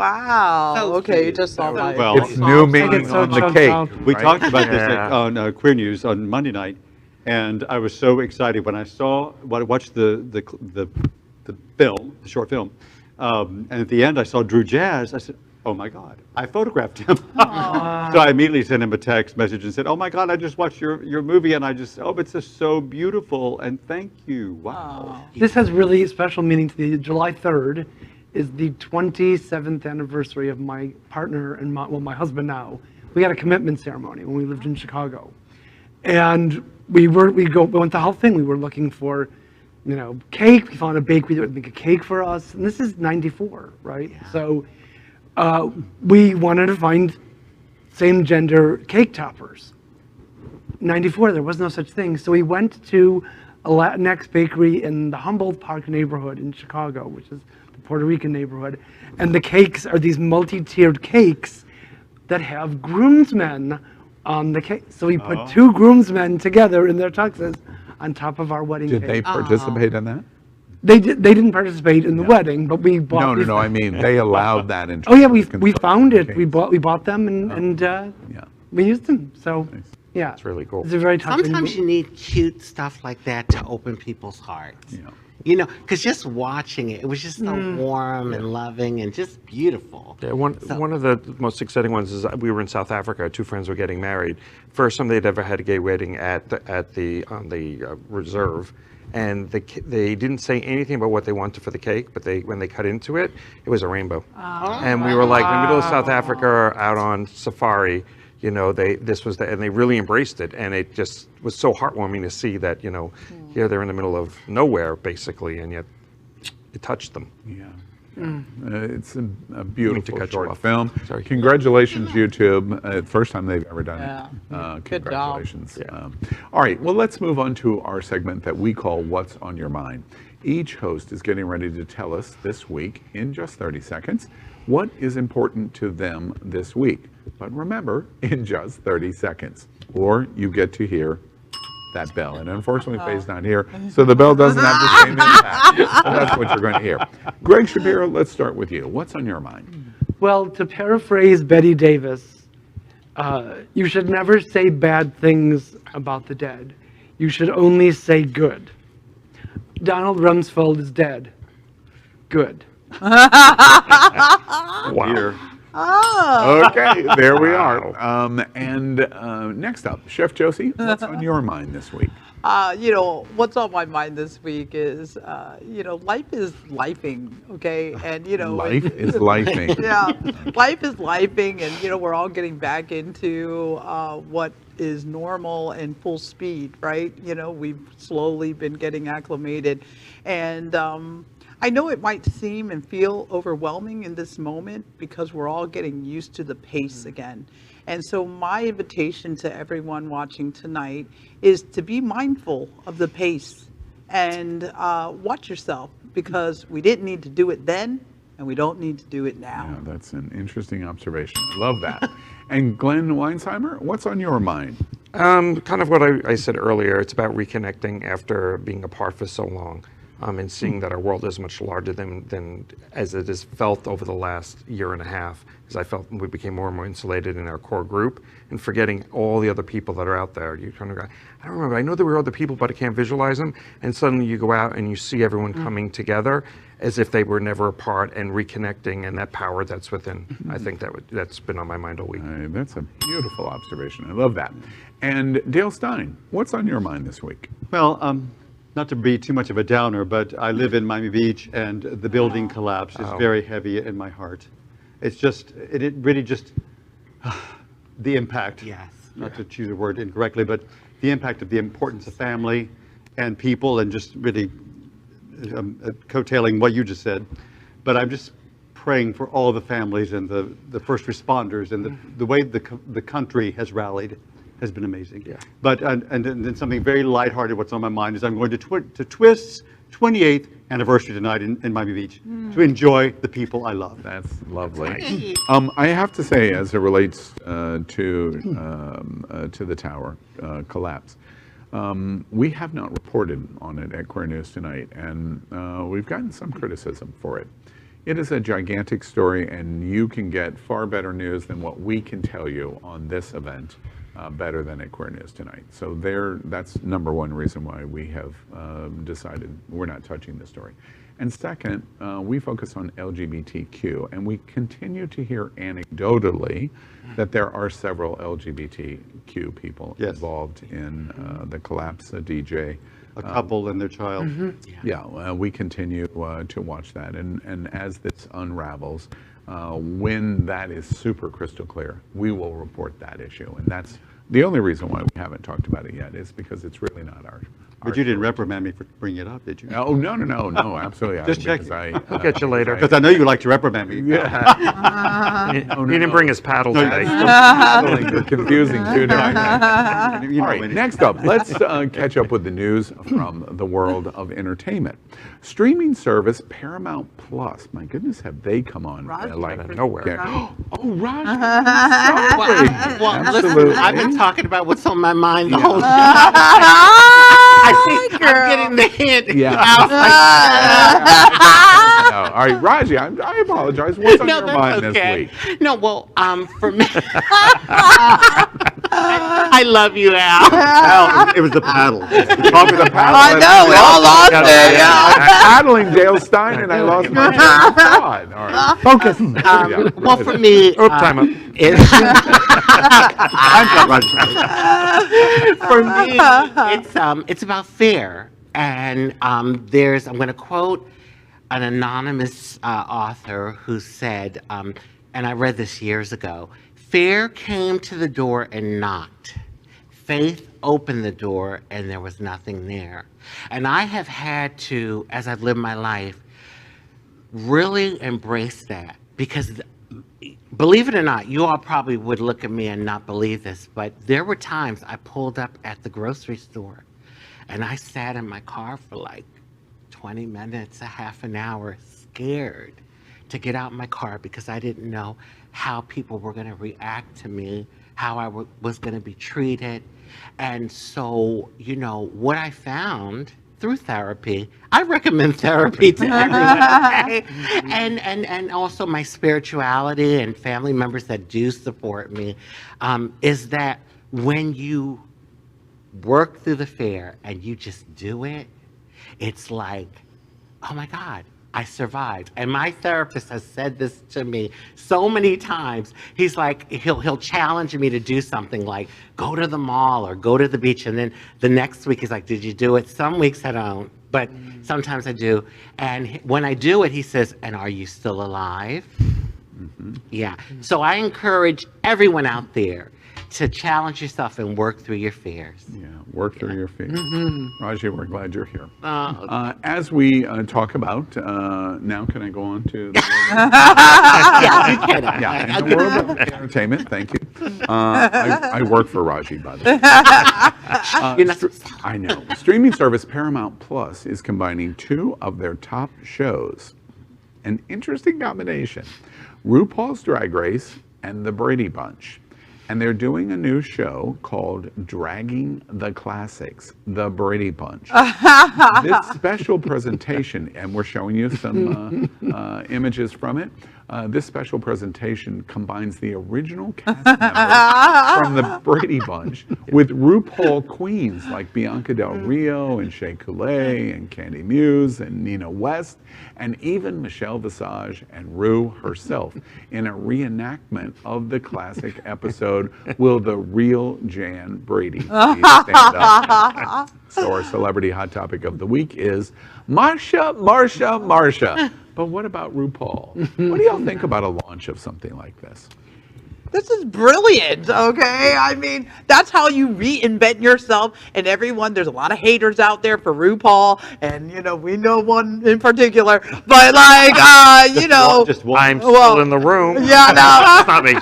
Speaker 2: Wow.
Speaker 5: So
Speaker 2: okay, you
Speaker 5: cute.
Speaker 2: just saw my.
Speaker 4: Well,
Speaker 1: It's new
Speaker 9: Take it
Speaker 1: meaning
Speaker 9: so
Speaker 1: on the
Speaker 9: chunk
Speaker 1: cake.
Speaker 9: out.
Speaker 4: We
Speaker 1: right?
Speaker 4: talked about this
Speaker 3: Yeah.
Speaker 4: on Queer News on Monday night, and I was so excited when I watched the film, the short film, and at the end I saw Drew Jazz. I said, "Oh my God, I photographed him." So I immediately sent him a text message and said, "Oh my God, I just watched your movie, and it's just so beautiful, and thank you. Wow."
Speaker 9: This has really special meaning to me. July 3rd is the 27th anniversary of my partner and my husband now. We had a commitment ceremony when we lived in Chicago. And we went the whole thing. We were looking for, cake. We found a bakery that would make a cake for us. And this is 94, right?
Speaker 5: Yeah.
Speaker 9: So we wanted to find same gender cake toppers. 94, there was no such thing. So we went to a Latinx bakery in the Humboldt Park neighborhood in Chicago, which is the Puerto Rican neighborhood. And the cakes are these multi-tiered cakes that have groomsmen on the cake. So we put two groomsmen together in their tuxes on top of our wedding
Speaker 1: Did
Speaker 9: cake.
Speaker 1: they participate in that?
Speaker 9: They didn't participate in the wedding, but we bought.
Speaker 1: No. I mean, they allowed that in.
Speaker 9: Oh yeah, we found it. We bought them and
Speaker 1: Yeah.
Speaker 9: we used them. So yeah,
Speaker 3: It's really cool.
Speaker 9: It's a very touching.
Speaker 5: Sometimes you need cute stuff like that to open people's hearts.
Speaker 1: Yeah.
Speaker 5: Because just watching it, it was just so warm and loving and just beautiful.
Speaker 3: Yeah, one of the most exciting ones is we were in South Africa. Two friends were getting married. First time they'd ever had a gay wedding on the reserve, and they didn't say anything about what they wanted for the cake. But when they cut into it, it was a rainbow. And we were like in the middle of South Africa, out on safari. And they really embraced it, and it just was so heartwarming to see that here they're in the middle of nowhere basically, and yet it touched them.
Speaker 1: Yeah. It's a beautiful
Speaker 3: cut you
Speaker 1: short
Speaker 3: off.
Speaker 1: film.
Speaker 3: Sorry.
Speaker 1: Congratulations, YouTube. First time they've ever done
Speaker 2: Yeah.
Speaker 1: it.
Speaker 2: Good job.
Speaker 1: Congratulations. All right, well, let's move on to our segment that we call What's on Your Mind. Each host is getting ready to tell us this week, in just 30 seconds, what is important to them this week. But remember, in just 30 seconds, or you get to hear that bell. And unfortunately, Faye's not here, so the bell doesn't have the same impact. So that's what you're going to hear. Gregg Shapiro, let's start with you. What's on your mind?
Speaker 9: Well, to paraphrase Betty Davis, you should never say bad things about the dead. You should only say good. Donald Rumsfeld is dead. Good.
Speaker 3: Wow.
Speaker 1: Okay, there we are. Next up, Chef Josie, what's on your mind this week?
Speaker 2: What's on my mind this week is, life is lifing, okay? And,
Speaker 1: Life is lifing.
Speaker 2: Yeah, life is lifing, and, we're all getting back into what is normal and full speed, right? We've slowly been getting acclimated. And I know it might seem and feel overwhelming in this moment because we're all getting used to the pace again. And so my invitation to everyone watching tonight is to be mindful of the pace and watch yourself, because we didn't need to do it then and we don't need to do it now.
Speaker 1: Yeah, that's an interesting observation. I love that. And Glen Weinzimer, what's on your mind?
Speaker 3: Kind of what I said earlier. It's about reconnecting after being apart for so long. And seeing that our world is much larger than as it is felt over the last year and a half, as I felt we became more and more insulated in our core group, and forgetting all the other people that are out there. You kind of go, I don't remember, I know there were other people, but I can't visualize them. And suddenly you go out and you see everyone coming together as if they were never apart, and reconnecting, and that power that's within. I think that's been on my mind all week.
Speaker 1: That's a beautiful observation. I love that. And Dale Stein, what's on your mind this week?
Speaker 4: Well, not to be too much of a downer, but I live in Miami Beach, and the building collapse is very heavy in my heart. It's just, it really just, the impact.
Speaker 5: Yes.
Speaker 4: Not to choose a word incorrectly, but the impact of the importance of family and people, and just really coattailing what you just said. But I'm just praying for all the families and the first responders, and the way the country has rallied has been amazing. Yeah. But and then something very lighthearted. What's on my mind is I'm going to Twist's 28th anniversary tonight in Miami Beach to enjoy the people I love.
Speaker 1: That's lovely. I have to say, as it relates to the tower collapse, we have not reported on it at Queer News Tonight, and we've gotten some criticism for it. It is a gigantic story, and you can get far better news than what we can tell you on this event, better than at Queer News Tonight. So that's number one reason why we have decided we're not touching this story. And second, we focus on LGBTQ, and we continue to hear anecdotally that there are several LGBTQ people involved in the collapse of DJ.
Speaker 4: A couple and their child.
Speaker 1: We continue to watch that, and as this unravels, when that is super crystal clear, we will report that issue. And that's the only reason why we haven't talked about it yet, is because it's really not our
Speaker 4: But you didn't reprimand me for bringing it up, did you?
Speaker 1: Oh, no, absolutely.
Speaker 4: Just checking.
Speaker 3: I'll get you later.
Speaker 4: Because I know you like to reprimand me.
Speaker 3: He didn't bring his paddle today.
Speaker 1: You're confusing too. All right, next up, let's catch up with the news from the world of entertainment. Streaming service Paramount Plus. My goodness, have they come on like
Speaker 3: out of nowhere?
Speaker 1: Yeah. Oh, Raj. Sorry.
Speaker 5: Listen, I've been talking about what's on my mind the whole time. I think I'm getting the hint.
Speaker 1: Yeah. All right, Rajee, I apologize. What's on your mind this week?
Speaker 5: No, well, for me, I love you, Al.
Speaker 4: Al, it was the paddle.
Speaker 1: Probably the paddle.
Speaker 2: I know, we all lost it.
Speaker 1: Paddling Dale Stein, and I lost my thought. All right.
Speaker 9: Focus.
Speaker 5: Well, for me,
Speaker 3: time up.
Speaker 5: For me, it's about fear, and I'm going to quote an anonymous author who said, and I read this years ago, fear came to the door and knocked. Faith opened the door and there was nothing there. And I have had to, as I've lived my life, really embrace that, because believe it or not, you all probably would look at me and not believe this, but there were times I pulled up at the grocery store and I sat in my car for like 20 minutes, a half an hour, scared to get out my car because I didn't know how people were going to react to me, how I was going to be treated. And so, you know, what I found through therapy, I recommend therapy to everyone, okay? And also my spirituality and family members that do support me, is that when you work through the fear and you just do it, it's like, oh my God, I survived. And my therapist has said this to me so many times. He's like, he'll challenge me to do something like go to the mall or go to the beach. And then the next week he's like, did you do it? Some weeks I don't, but sometimes I do. And when I do it, he says, and are you still alive? Yeah. So I encourage everyone out there to challenge yourself and work through your fears.
Speaker 1: Yeah, work through your fears. Rajee, we're glad you're here. As we talk about, now can I go on to the in the world of entertainment, thank you. I work for Rajee, by the way. I know. Streaming service Paramount Plus is combining two of their top shows. An interesting combination. RuPaul's Drag Race and The Brady Bunch. And they're doing a new show called Dragging the Classics, The Brady Bunch. This special presentation, and we're showing you some images from it. This special presentation combines the original cast members from the Brady Bunch with RuPaul queens like Bianca Del Rio and Shea Coulee and Candy Muse and Nina West, and even Michelle Visage and Rue herself in a reenactment of the classic episode, Will the Real Jan Brady Stand Up? So our celebrity hot topic of the week is Marsha, Marsha, Marsha. But what about RuPaul? What do y'all think about a launch of something like this?
Speaker 2: This is brilliant, okay? I mean, that's how you reinvent yourself. And everyone, there's a lot of haters out there for RuPaul, and, you know, we know one in particular. But, like, you know.
Speaker 3: I'm still in the room.
Speaker 2: Yeah, no.
Speaker 3: It's not me.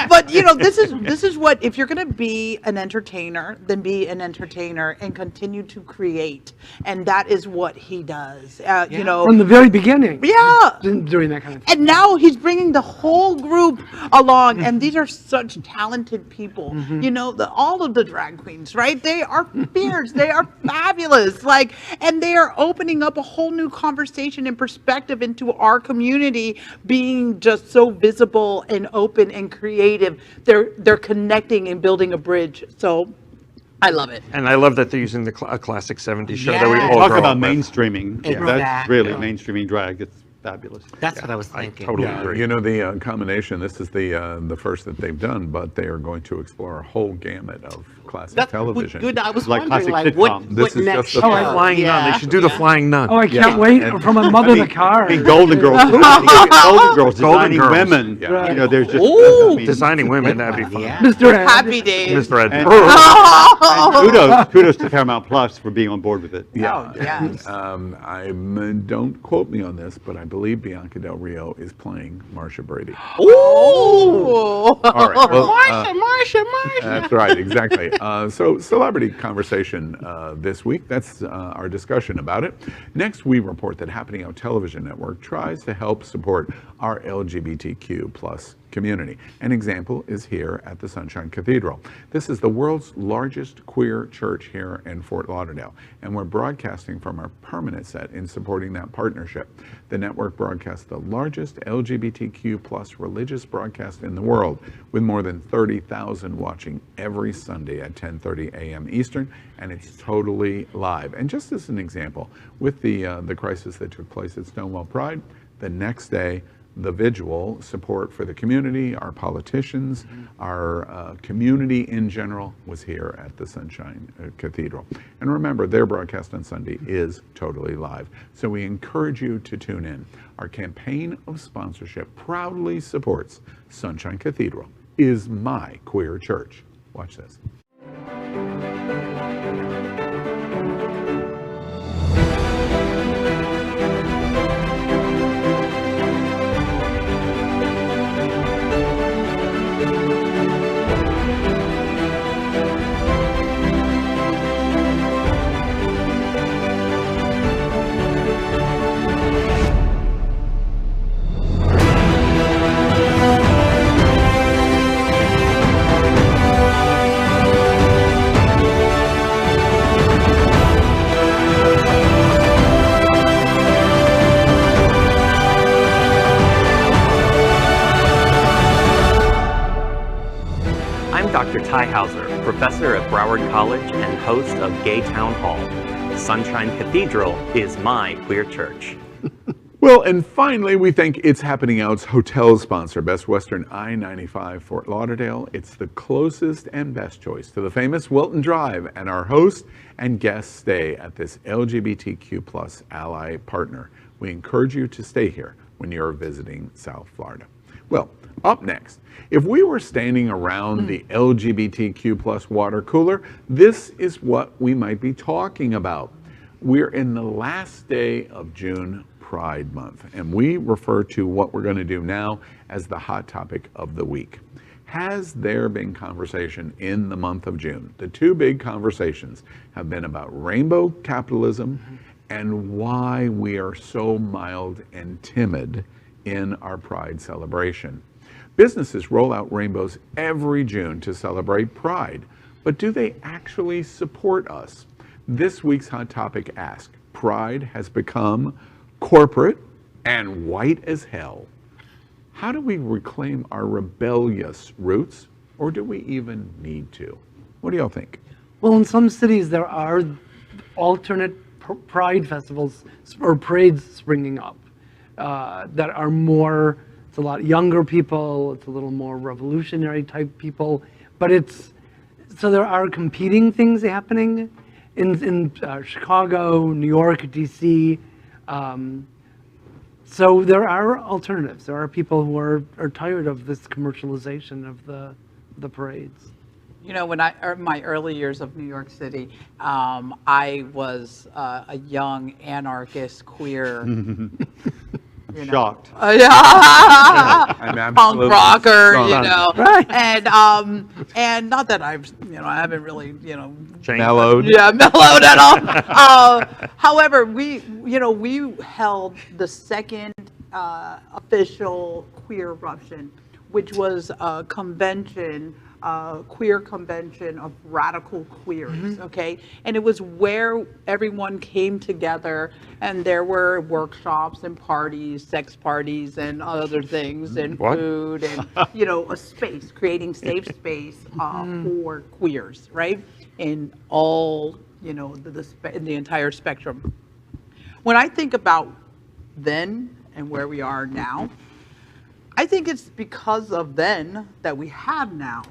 Speaker 2: But, you know, this is what, if you're going to be an entertainer, then be an entertainer and continue to create. And that is what he does, you know.
Speaker 9: From the very beginning.
Speaker 2: Yeah.
Speaker 9: Doing that kind of thing.
Speaker 2: And now he's bringing the whole group along. And these are such talented people. You know, all of the drag queens, right? They are fierce. They are fabulous. Like, and they are opening up a whole new conversation and perspective into our community, being just so visible and open and creative. They're connecting and building a bridge. So I love it.
Speaker 3: And I love that they're using a classic 70s show that we
Speaker 5: Yes.
Speaker 3: all
Speaker 4: Talk
Speaker 3: grew
Speaker 4: about
Speaker 3: up with.
Speaker 4: mainstreaming.
Speaker 5: Exactly.
Speaker 4: That's really mainstreaming drag. It's fabulous.
Speaker 5: That's what I was thinking.
Speaker 3: Totally
Speaker 1: Yeah,
Speaker 3: agree.
Speaker 1: you know, the combination, this is the first that they've done, but they are going to explore a whole gamut of classic
Speaker 5: That's
Speaker 1: television.
Speaker 5: good. I was
Speaker 4: Like
Speaker 5: wondering,
Speaker 4: classic
Speaker 5: like, what,
Speaker 4: sitcoms.
Speaker 1: This
Speaker 5: what
Speaker 1: is
Speaker 5: next
Speaker 1: just the
Speaker 5: show?
Speaker 3: Flying Nun. They should do the Flying Nun.
Speaker 9: Oh, I can't wait from a mother the car.
Speaker 4: I mean, Golden Girls. Golden Girls. Designing
Speaker 3: Girls.
Speaker 4: women.
Speaker 1: Yeah.
Speaker 4: You know, there's just.
Speaker 2: Ooh.
Speaker 4: I mean,
Speaker 3: Designing women, that'd be fun.
Speaker 5: Yeah.
Speaker 9: Mr. Ed.
Speaker 2: Happy days.
Speaker 3: Mr. Ed.
Speaker 4: and kudos to Paramount Plus for being on board with it.
Speaker 2: Oh, yes.
Speaker 1: Don't quote me on this, but I believe Bianca Del Rio is playing Marsha Brady.
Speaker 2: Ooh.
Speaker 1: All right. Well,
Speaker 5: Marsha.
Speaker 1: that's right, exactly. So celebrity conversation this week. That's our discussion about it. Next, we report that Happening Out Television Network tries to help support our LGBTQ plus community. An example is here at the Sunshine Cathedral. This is the world's largest queer church here in Fort Lauderdale, and we're broadcasting from our permanent set in supporting that partnership. The network broadcasts the largest LGBTQ plus religious broadcast in the world, with more than 30,000 watching every Sunday at 10:30 a.m. Eastern, and it's totally live. And just as an example, with the crisis that took place at Stonewall Pride, the next day, the vigil support for the community, our politicians, our community in general was here at the Sunshine Cathedral. And remember, their broadcast on Sunday is totally live. So we encourage you to tune in. Our campaign of sponsorship proudly supports Sunshine Cathedral is my queer church. Watch this.
Speaker 11: Dr. Ty Hauser, professor at Broward College and host of Gay Town Hall. Sunshine Cathedral is my queer church.
Speaker 1: Well, and finally, we thank It's Happening Out's hotel sponsor, Best Western I-95 Fort Lauderdale. It's the closest and best choice to the famous Wilton Drive, and our host and guests stay at this LGBTQ plus ally partner. We encourage you to stay here when you're visiting South Florida. Well, up next, if we were standing around the LGBTQ plus water cooler, this is what we might be talking about. We're in the last day of June Pride Month, and we refer to what we're going to do now as the hot topic of the week. Has there been conversation in the month of June? The two big conversations have been about rainbow capitalism and why we are so mild and timid in our Pride celebration. Businesses roll out rainbows every June to celebrate Pride, but do they actually support us? This week's Hot Topic asks, Pride has become corporate and white as hell. How do we reclaim our rebellious roots, or do we even need to? What do y'all think?
Speaker 9: Well, in some cities there are alternate pride festivals or parades springing up that are more, it's a lot younger people, it's a little more revolutionary type people, but so there are competing things happening in Chicago, New York, DC. So there are alternatives. There are people who are tired of this commercialization of the parades.
Speaker 2: You know, when my early years of New York City, I was a young anarchist queer.
Speaker 4: Shocked.
Speaker 1: I'm
Speaker 2: Punk rocker, you
Speaker 1: stunned.
Speaker 2: know,
Speaker 9: Right.
Speaker 2: and not that I haven't really,
Speaker 1: Mellowed.
Speaker 2: yeah, mellowed at all. However, we held the second official queer eruption which was a convention, queer convention of radical queers, okay? And it was where everyone came together, and there were workshops and parties, sex parties and other things, and food, and, you know, a space, creating safe space for queers, right? In all, you know, in the entire spectrum. When I think about then and where we are now, I think it's because of then that we have now.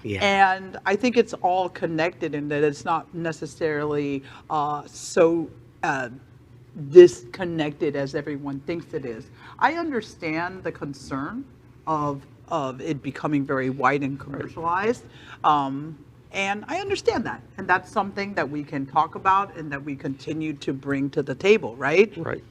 Speaker 2: Yeah. And I think it's all connected in that it's not necessarily so disconnected as everyone thinks it is. I understand the concern of it becoming very white and commercialized. And I understand that. And that's something that we can talk about and that we continue to bring to the table, right? Right.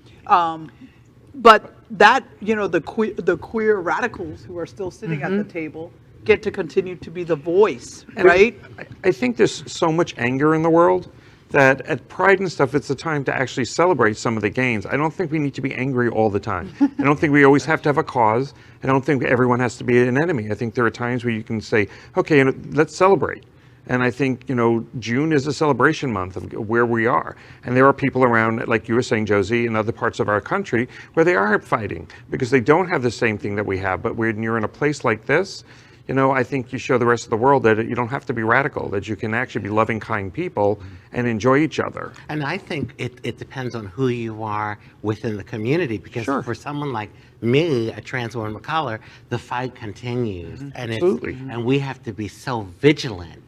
Speaker 2: But that, you know, the queer radicals who are still sitting at the table get to continue to be the voice, right?
Speaker 3: I think there's so much anger in the world that at Pride and stuff, it's a time to actually celebrate some of the gains. I don't think we need to be angry all the time. I don't think we always have to have a cause. I don't think everyone has to be an enemy. I think there are times where you can say, okay, you know, let's celebrate. And I think, you know, June is a celebration month of where we are. And there are people around, like you were saying, Josie, in other parts of our country where they are fighting because they don't have the same thing that we have. But when you're in a place like this, you know, I think you show the rest of the world that you don't have to be radical, that you can actually be loving, kind people and enjoy each other.
Speaker 5: And I think it depends on who you are within the community, because for someone like me, a trans woman of color, the fight continues. And and we have to be so vigilant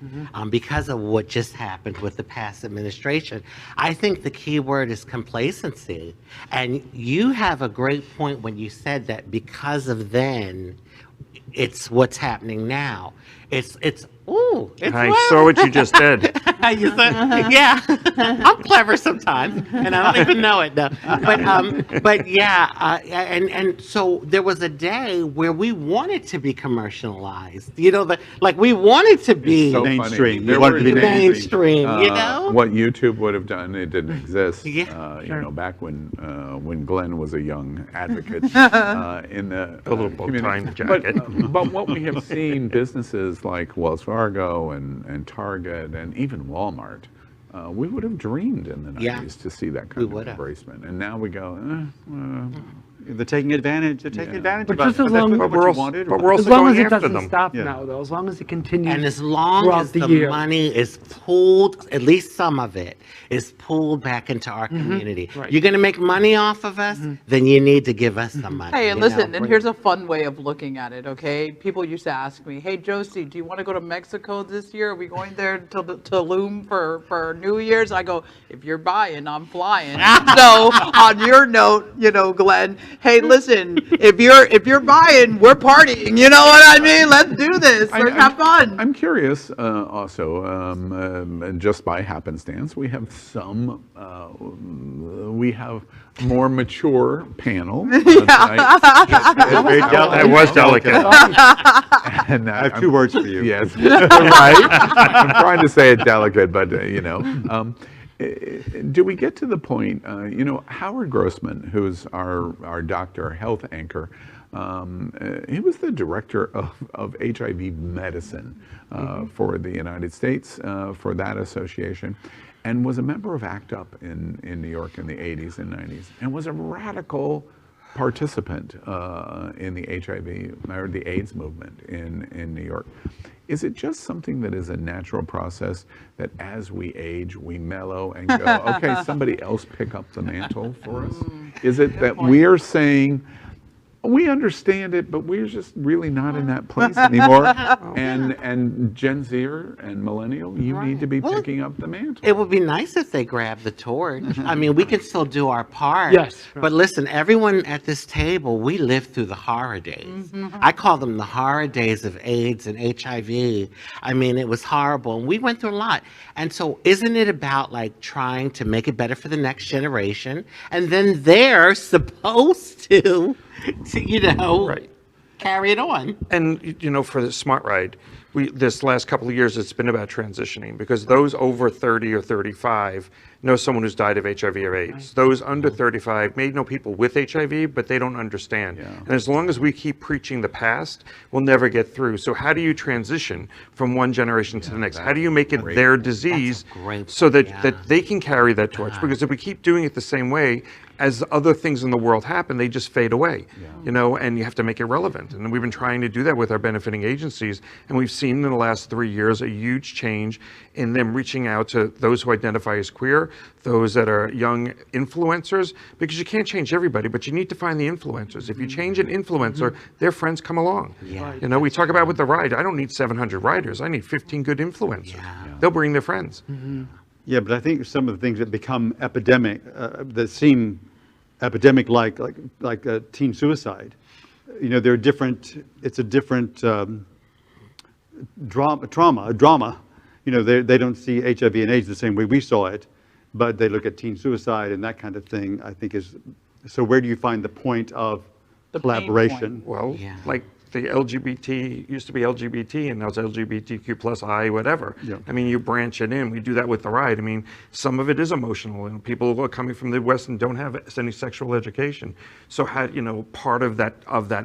Speaker 5: because of what just happened with the past administration. I think the key word is complacency. And you have a great point when you said that because of then, it's what's happening now. It's
Speaker 3: I saw what you just did.
Speaker 5: You said, yeah, I'm clever sometimes, and I don't even know it. No. But yeah, and so there was a day where we wanted to be commercialized. You know, like we wanted to be
Speaker 1: so
Speaker 4: mainstream.
Speaker 1: They wanted to be
Speaker 5: mainstream. You know
Speaker 1: what YouTube would have done. It didn't exist.
Speaker 5: Yeah,
Speaker 1: you know, back when Glen was a young advocate in the
Speaker 3: little bow-tie jacket.
Speaker 1: But what we have seen, businesses like Wells Fargo and Target and even Walmart, we would have dreamed in the 90s to see that kind of embracement. And now we go,
Speaker 4: they're taking advantage. They're taking advantage.
Speaker 9: But just as long as
Speaker 3: we're
Speaker 9: as long as it doesn't stop now, though, as long as it continues,
Speaker 5: and as long as the money is pulled, at least some of it is pulled back into our community. You're going to make money off of us, then you need to give us some money.
Speaker 2: Hey, and listen, and here's a fun way of looking at it. Okay, people used to ask me, "Hey, Josie, do you want to go to Mexico this year? Are we going there to Tulum for New Year's?" I go, "If you're buying, I'm flying." So on your note, you know, Glenn. Hey, listen, if you're buying, we're partying. You know what I mean? Let's do this. Let's have fun.
Speaker 1: I'm curious also, just by happenstance, we have more mature panel tonight.
Speaker 3: That was delicate.
Speaker 4: And I have two words for you.
Speaker 1: Yes, right. I'm trying to say it delicate, but you know. Do we get to the point, you know, Howard Grossman, who's our doctor, health anchor, he was the director of HIV medicine for the United States, for that association, and was a member of ACT UP in New York in the 80s and 90s, and was a radical participant in the HIV or the AIDS movement in New York. Is it just something that is a natural process that as we age, we mellow and go, okay, somebody else pick up the mantle for us? Is it that we're saying, we understand it, but we're just really not in that place anymore? And Gen Zer and Millennial, you need to be picking up the mantle.
Speaker 5: It would be nice if they grabbed the torch. I mean, we can still do our part. Yes. But listen, everyone at this table, we lived through the horror days. I call them the horror days of AIDS and HIV. I mean, it was horrible, and we went through a lot. And so isn't it about like trying to make it better for the next generation? And then they're supposed to you know, carry it on.
Speaker 3: And, you know, for the Smart Ride, this last couple of years, it's been about transitioning, because those over 30 or 35 know someone who's died of HIV or AIDS. Those under 35 may know people with HIV, but they don't understand. And as long as we keep preaching the past, we'll never get through. So how do you transition from one generation to the next? How do you make it their disease so that they can carry that torch? Because if we keep doing it the same way, as other things in the world happen, they just fade away, you know, and you have to make it relevant. And we've been trying to do that with our benefiting agencies, and we've seen in the last 3 years a huge change in them reaching out to those who identify as queer, those that are young influencers, because you can't change everybody, but you need to find the influencers. If you change an influencer, their friends come along. You know, we talk about with the ride, I don't need 700 riders, I need 15 good influencers. They'll bring their friends.
Speaker 4: Yeah, but I think some of the things that become epidemic, that seem epidemic like teen suicide, you know, they're different. It's a different drama. You know, they don't see HIV and AIDS the same way we saw it, but they look at teen suicide and that kind of thing. I think is so. Where do you find the point of collaboration?
Speaker 3: Well, like the LGBT used to be LGBT, and now it's LGBTQ plus I, whatever. I mean, you branch it in. We do that with the ride. I mean, some of it is emotional, and people who are coming from the West and don't have any sexual education. So, you know, part of that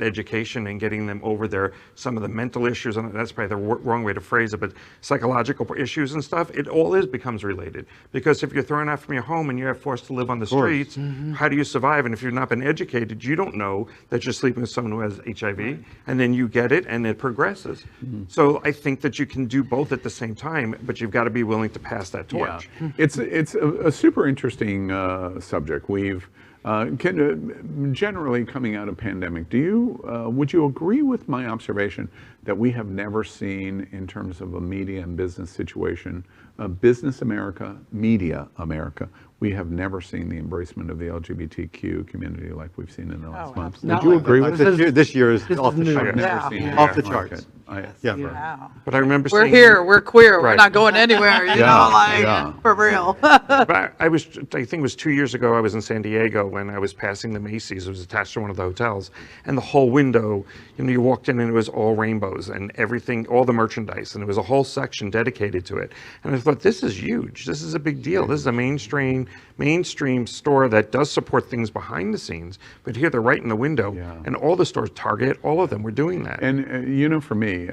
Speaker 3: education and getting them over some of the mental issues, and that's probably the wrong way to phrase it, but psychological issues and stuff. It all becomes related, because if you're thrown out from your home and you're forced to live on the streets, how do you survive? And if you've not been educated, you don't know that you're sleeping with someone who has HIV, and then you get it and it progresses. So I think that you can do both at the same time, but you've got to be willing to pass that torch.
Speaker 1: It's a super interesting subject. We've generally coming out of pandemic, would you agree with my observation that we have never seen, in terms of a media and business situation, business America, media America, we have never seen the embracement of the LGBTQ community like we've seen in the last month. Would you agree with that?
Speaker 4: This year is off the charts.
Speaker 1: I've never seen it.
Speaker 4: Off the charts.
Speaker 3: But I remember
Speaker 2: we're
Speaker 3: seeing,
Speaker 2: here, we're queer, we're not going anywhere, you know, like, for real.
Speaker 3: But I think it was 2 years ago, I was in San Diego when I was passing the Macy's. It was attached to one of the hotels, and the whole window, you know, you walked in and it was all rainbows and everything, all the merchandise, and there was a whole section dedicated to it. And I thought, this is huge. This is a big deal. This is a mainstream store that does support things behind the scenes, but here they're right in the window, and all the stores, Target, all of them were doing that.
Speaker 1: And you know, for me,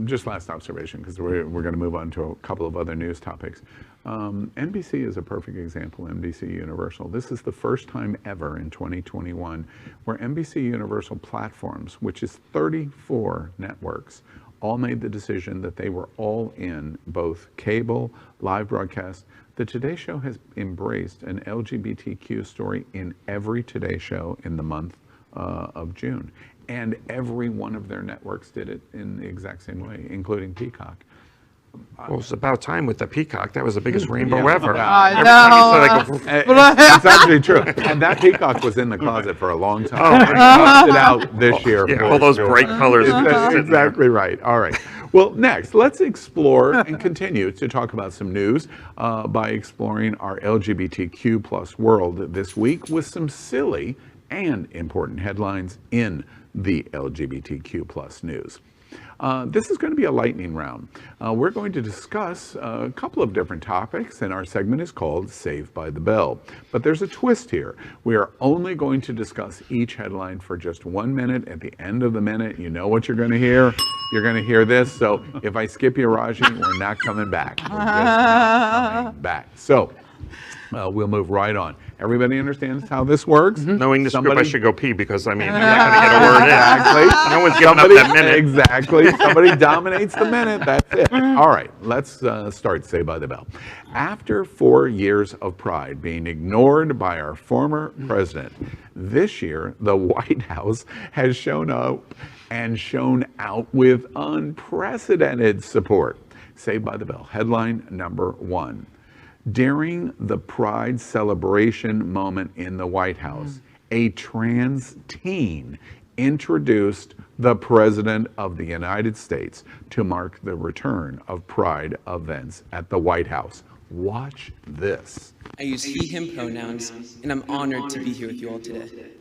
Speaker 1: just last observation, because we're going to move on to a couple of other news topics. NBC is a perfect example, NBC Universal. This is the first time ever in 2021 where NBC Universal Platforms, which is 34 networks, all made the decision that they were all in both cable, live broadcast. The Today Show has embraced an LGBTQ story in every Today Show in the month of June. And every one of their networks did it in the exact same way, including Peacock.
Speaker 3: Well, it's about time with the Peacock. That was the biggest rainbow ever.
Speaker 2: I know.
Speaker 1: It's actually true. And that Peacock was in the closet for a long time. We busted it out this year.
Speaker 3: Yeah, all those bright colors.
Speaker 1: Exactly right. All right. Well, next, let's explore and continue to talk about some news by exploring our LGBTQ plus world this week with some silly and important headlines in the LGBTQ plus news. This is going to be a lightning round. We're going to discuss a couple of different topics, and our segment is called Saved by the Bell. But there's a twist here. We are only going to discuss each headline for just 1 minute. At the end of the minute, you know what you're going to hear. You're going to hear this. So if I skip you, Rajee, we're not coming back. We're just not coming back. So we'll move right on. Everybody understands how this works?
Speaker 3: Knowing the script, I should go pee, because I mean, I'm not going to get a word in.
Speaker 1: Exactly.
Speaker 3: No one's giving up that minute.
Speaker 1: Exactly. Somebody dominates the minute. That's it. All right. Let's start Saved by the Bell. After 4 years of Pride being ignored by our former president, this year the White House has shown up and shown out with unprecedented support. Saved by the Bell. Headline number 1. During the Pride celebration moment in the White House, a trans teen introduced the President of the United States to mark the return of Pride events at the White House. Watch this.
Speaker 12: I use he, him pronouns, and I'm honored to be here with you all today.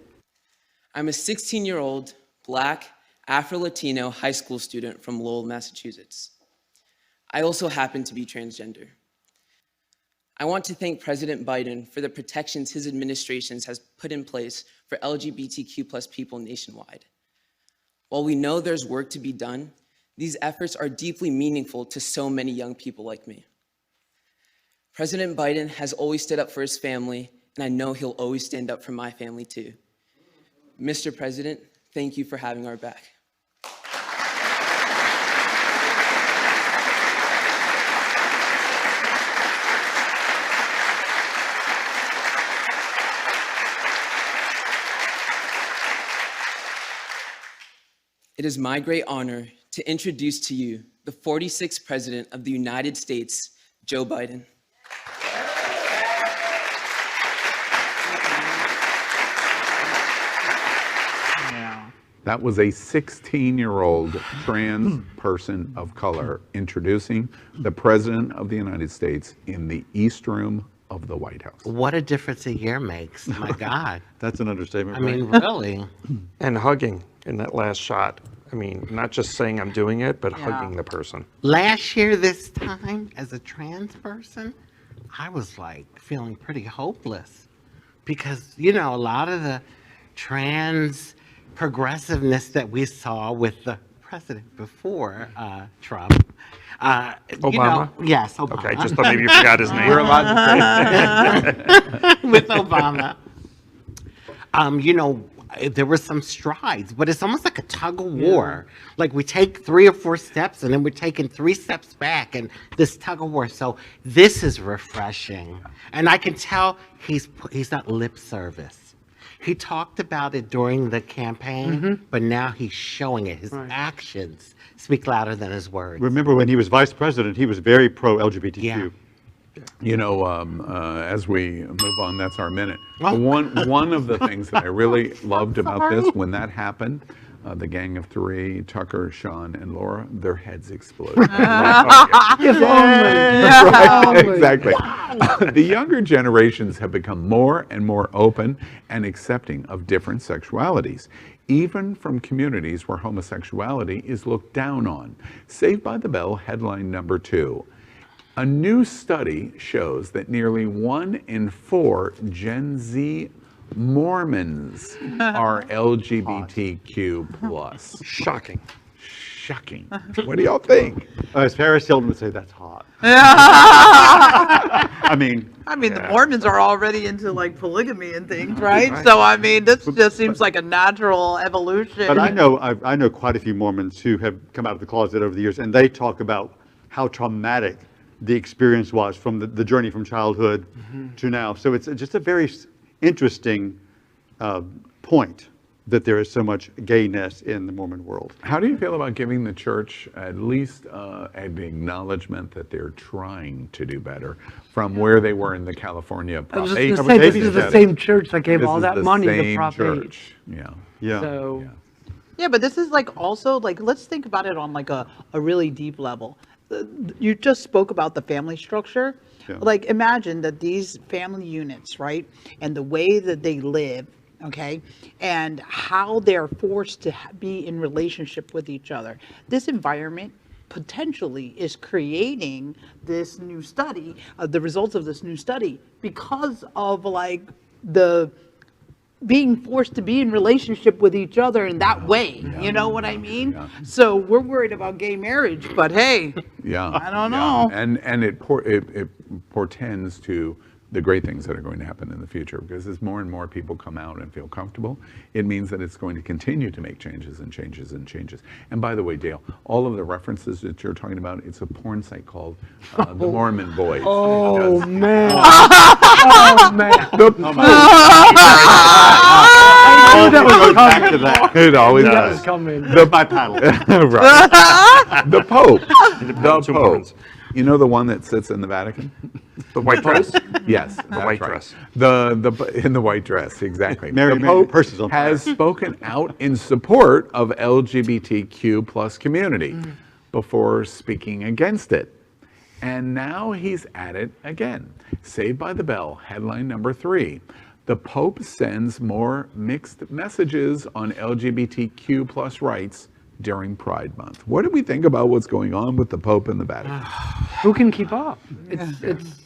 Speaker 12: I'm a 16-year-old, Black, Afro-Latino high school student from Lowell, Massachusetts. I also happen to be transgender. I want to thank President Biden for the protections his administration has put in place for LGBTQ+ people nationwide. While we know there's work to be done, these efforts are deeply meaningful to so many young people like me. President Biden has always stood up for his family, and I know he'll always stand up for my family too. Mr. President, thank you for having our back. It is my great honor to introduce to you the 46th President of the United States, Joe Biden.
Speaker 1: That was a 16-year-old trans person of color introducing the President of the United States in the East Room of the White House.
Speaker 5: What a difference a year makes. My God.
Speaker 4: That's an understatement.
Speaker 5: I mean, really.
Speaker 3: And hugging in that last shot. I mean, not just saying I'm doing it, but hugging the person.
Speaker 5: Last year, this time, as a trans person, I was like feeling pretty hopeless because, you know, a lot of the trans progressiveness that we saw with the president before Trump.
Speaker 3: Obama?
Speaker 5: You know, yes, Obama.
Speaker 3: Okay, just thought maybe you forgot his name.
Speaker 1: We're allowed to say
Speaker 5: with Obama. You know, there were some strides, but it's almost like a tug of war. Like we take 3 or 4 steps and then we're taking 3 steps back and this tug of war. So this is refreshing. And I can tell he's not lip service. He talked about it during the campaign, but now he's showing it. His actions speak louder than his words.
Speaker 4: Remember when he was vice president, he was very pro-LGBTQ.
Speaker 5: Yeah.
Speaker 1: You know, as we move on, that's our minute. One of the things that I really loved about this, when that happened, the gang of 3, Tucker, Sean, and Laura, their heads exploded.
Speaker 9: If only.
Speaker 1: Right, exactly. The younger generations have become more and more open and accepting of different sexualities, even from communities where homosexuality is looked down on. Saved by the Bell, headline number 2. A new study shows that nearly 1 in 4 Gen Z Mormons are LGBTQ+.
Speaker 3: Shocking.
Speaker 1: Shocking. What do y'all think?
Speaker 4: As Paris Hilton would say, that's hot. I mean,
Speaker 2: the Mormons are already into like polygamy and things, right? So I mean, this just seems like a natural evolution.
Speaker 4: But I know quite a few Mormons who have come out of the closet over the years, and they talk about how traumatic the experience was from the journey from childhood to now. So it's just a very interesting point that there is so much gayness in the Mormon world.
Speaker 1: How do you feel about giving the church at least an acknowledgement that they're trying to do better from where they were in the California Prop 8?
Speaker 9: I was just going to say, this is the same church that gave all that money to Prop 8.
Speaker 1: Yeah.
Speaker 9: So,
Speaker 2: yeah, but this is like also like, let's think about it on like a really deep level. You just spoke about the family structure.
Speaker 4: Yeah.
Speaker 2: Like imagine that these family units, right, and the way that they live, okay, and how they're forced to be in relationship with each other. This environment potentially is creating this new study, the results of this new study, because of like the being forced to be in relationship with each other in that way. You know what I mean? Yeah. So we're worried about gay marriage, but hey, I don't know.
Speaker 1: And it portends to the great things that are going to happen in the future, because as more and more people come out and feel comfortable, it means that it's going to continue to make changes and changes and changes. And by the way, Dale, all of the references that you're talking about, it's a porn site called The Mormon Boys.
Speaker 9: Oh, man.
Speaker 1: Oh, man.
Speaker 9: I knew that was coming.
Speaker 1: It always
Speaker 9: That
Speaker 1: does.
Speaker 9: was coming.
Speaker 4: My paddle.
Speaker 1: Right. The Pope. The Pope. You know the one that sits in the Vatican?
Speaker 3: The white dress?
Speaker 1: Yes,
Speaker 3: The white dress.
Speaker 1: In the white dress, exactly.
Speaker 4: Mary
Speaker 1: the Pope
Speaker 4: purses on
Speaker 1: has spoken out in support of LGBTQ+ community before speaking against it. And now he's at it again. Saved by the Bell, headline number 3. The Pope sends more mixed messages on LGBTQ+ rights during Pride Month. What do we think about what's going on with the Pope and the Vatican?
Speaker 9: Who can keep up? It's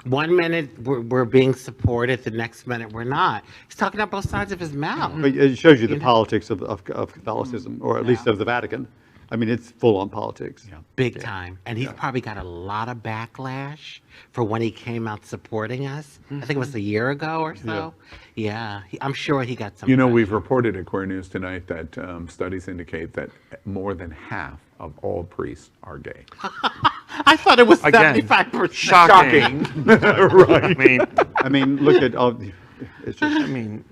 Speaker 5: 1 minute we're being supported, the next minute we're not. He's talking out both sides of his mouth.
Speaker 4: But it shows you the politics of Catholicism, or at least of the Vatican. I mean, it's full on politics.
Speaker 5: Big time. And he's probably got a lot of backlash for when he came out supporting us. I think it was a year ago or so. I'm sure he got some.
Speaker 1: You know, we've reported at Queer News tonight that studies indicate that more than half of all priests are gay.
Speaker 5: I thought it was
Speaker 3: Again,
Speaker 5: 75%.
Speaker 3: Shocking.
Speaker 1: Right.
Speaker 4: I mean, look at all. It's just,
Speaker 3: I mean,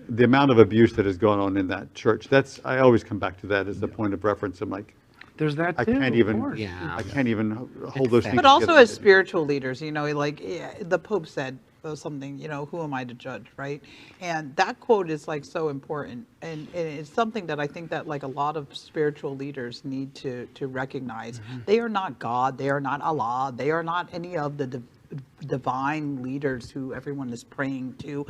Speaker 4: the amount of abuse that has gone on in that church. I always come back to that as a point of reference. I'm like,
Speaker 9: there's that
Speaker 4: I
Speaker 9: too.
Speaker 4: can't
Speaker 9: of
Speaker 4: even.
Speaker 9: course.
Speaker 4: I can't even hold those things.
Speaker 2: But also
Speaker 4: together.
Speaker 2: as spiritual leaders, you know, like the Pope said something, you know, who am I to judge, right? And that quote is like so important. And it's something that I think that like a lot of spiritual leaders need to recognize. They are not God. They are not Allah. They are not any of the divine leaders who everyone is praying to.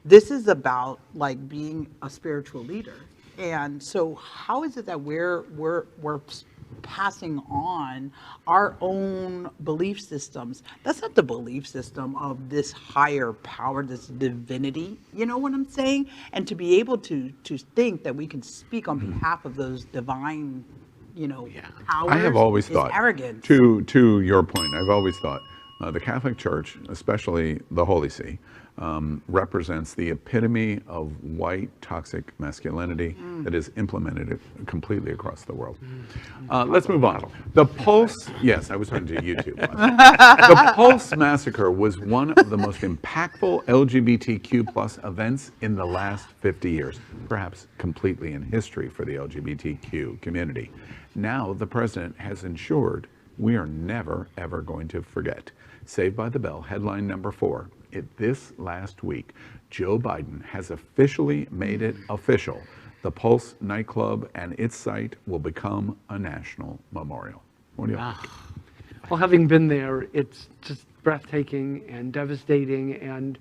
Speaker 2: This is about like being a spiritual leader. And so how is it that we're passing on our own belief systems? That's not the belief system of this higher power, this divinity, you know what I'm saying? And to be able to think that we can speak on behalf of those divine, you know, powers
Speaker 1: I have always
Speaker 2: is
Speaker 1: thought,
Speaker 2: arrogant.
Speaker 1: to your point, I've always thought the Catholic Church, especially the Holy See, represents the epitome of white toxic masculinity that is implemented completely across the world. Let's move on. The Pulse, yes, I was talking to you too. The Pulse massacre was one of the most impactful LGBTQ plus events in the last 50 years, perhaps completely in history for the LGBTQ community. Now the president has ensured we are never, ever going to forget. Saved by the Bell, headline number 4. This last week, Joe Biden has officially made it official. The Pulse nightclub and its site will become a national memorial. What do you think?
Speaker 9: Well, having been there, it's just breathtaking and devastating, and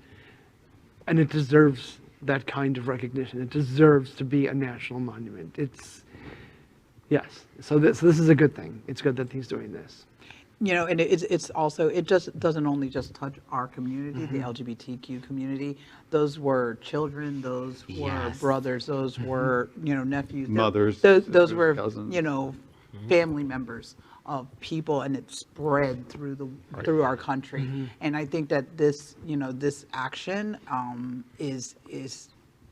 Speaker 9: it deserves that kind of recognition. It deserves to be a national monument. Yes. So this is a good thing. It's good that he's doing this.
Speaker 2: You know, and it's also, it just doesn't only just touch our community, the LGBTQ community. Those were children, those were brothers, those were, you know, nephews.
Speaker 4: Mothers.
Speaker 2: Those were,
Speaker 4: cousins.
Speaker 2: you know, family members of people, and it spread through our country. And I think that this, you know, this action is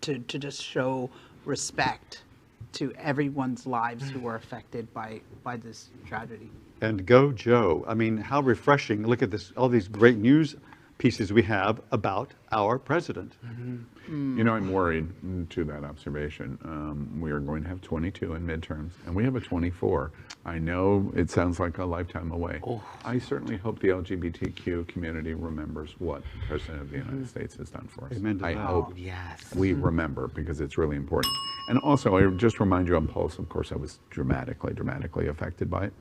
Speaker 2: to just show respect to everyone's lives who were affected by this tragedy.
Speaker 4: And go Joe. I mean, how refreshing. Look at this, all these great news pieces we have about our president.
Speaker 1: You know, I'm worried to that observation. We are going to have 22 in midterms, and we have a 24. I know it sounds like a lifetime away. I certainly hope the LGBTQ community remembers what the President of the United States has done for us.
Speaker 4: Amen to
Speaker 1: I
Speaker 4: that.
Speaker 1: hope we remember, because it's really important. And also, I just remind you on Pulse, of course, I was dramatically affected by it.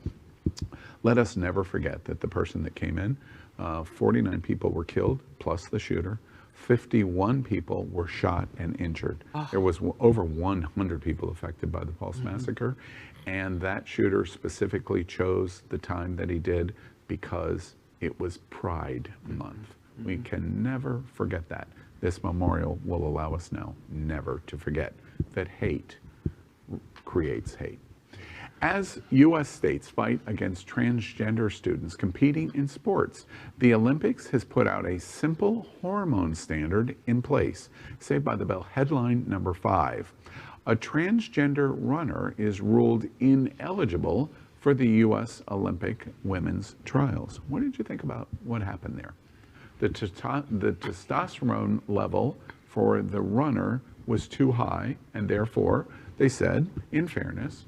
Speaker 1: Let us never forget that the person that came in, 49 people were killed, plus the shooter. 51 people were shot and injured. There was over 100 people affected by the Pulse massacre, and that shooter specifically chose the time that he did because it was Pride Month. We can never forget that. This memorial will allow us now never to forget that hate creates hate. As U.S. states fight against transgender students competing in sports, the Olympics has put out a simple hormone standard in place. Saved by the Bell, headline number 5. A transgender runner is ruled ineligible for the U.S. Olympic women's trials. What did you think about what happened there? The testosterone level for the runner was too high, and therefore they said, in fairness,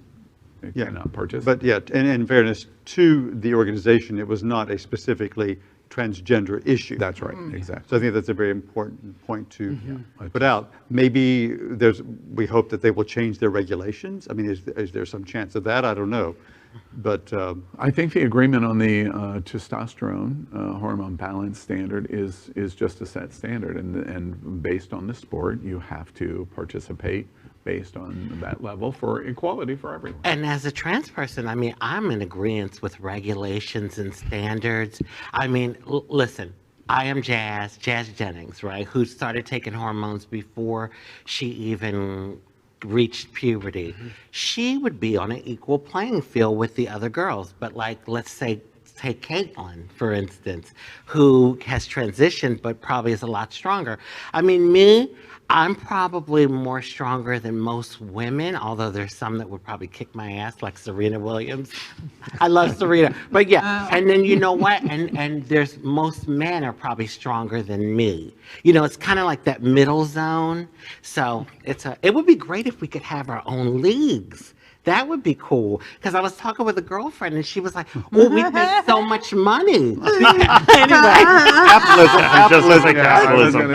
Speaker 1: they cannot participate.
Speaker 4: But yeah, and in fairness to the organization, it was not a specifically transgender issue.
Speaker 1: That's right, exactly.
Speaker 4: So I think that's a very important point to put out. Maybe we hope that they will change their regulations. I mean, is there some chance of that? I don't know. But
Speaker 1: I think the agreement on the testosterone hormone balance standard is just a set standard, and based on the sport, you have to participate based on that level for equality for everyone.
Speaker 5: And as a trans person, I mean, I'm in agreement with regulations and standards. I mean, listen, I am Jazz Jennings, right, who started taking hormones before she even reached puberty. She would be on an equal playing field with the other girls. But like, let's say, take Caitlin, for instance, who has transitioned but probably is a lot stronger. I mean, me, I'm probably more stronger than most women, although there's some that would probably kick my ass, like Serena Williams. I love Serena. But yeah, and then you know what? And there's most men are probably stronger than me. You know, it's kind of like that middle zone. So it would be great if we could have our own leagues. That would be cool. Because I was talking with a girlfriend and she was like, oh, we make so much money. Anyway.
Speaker 3: Capitalism.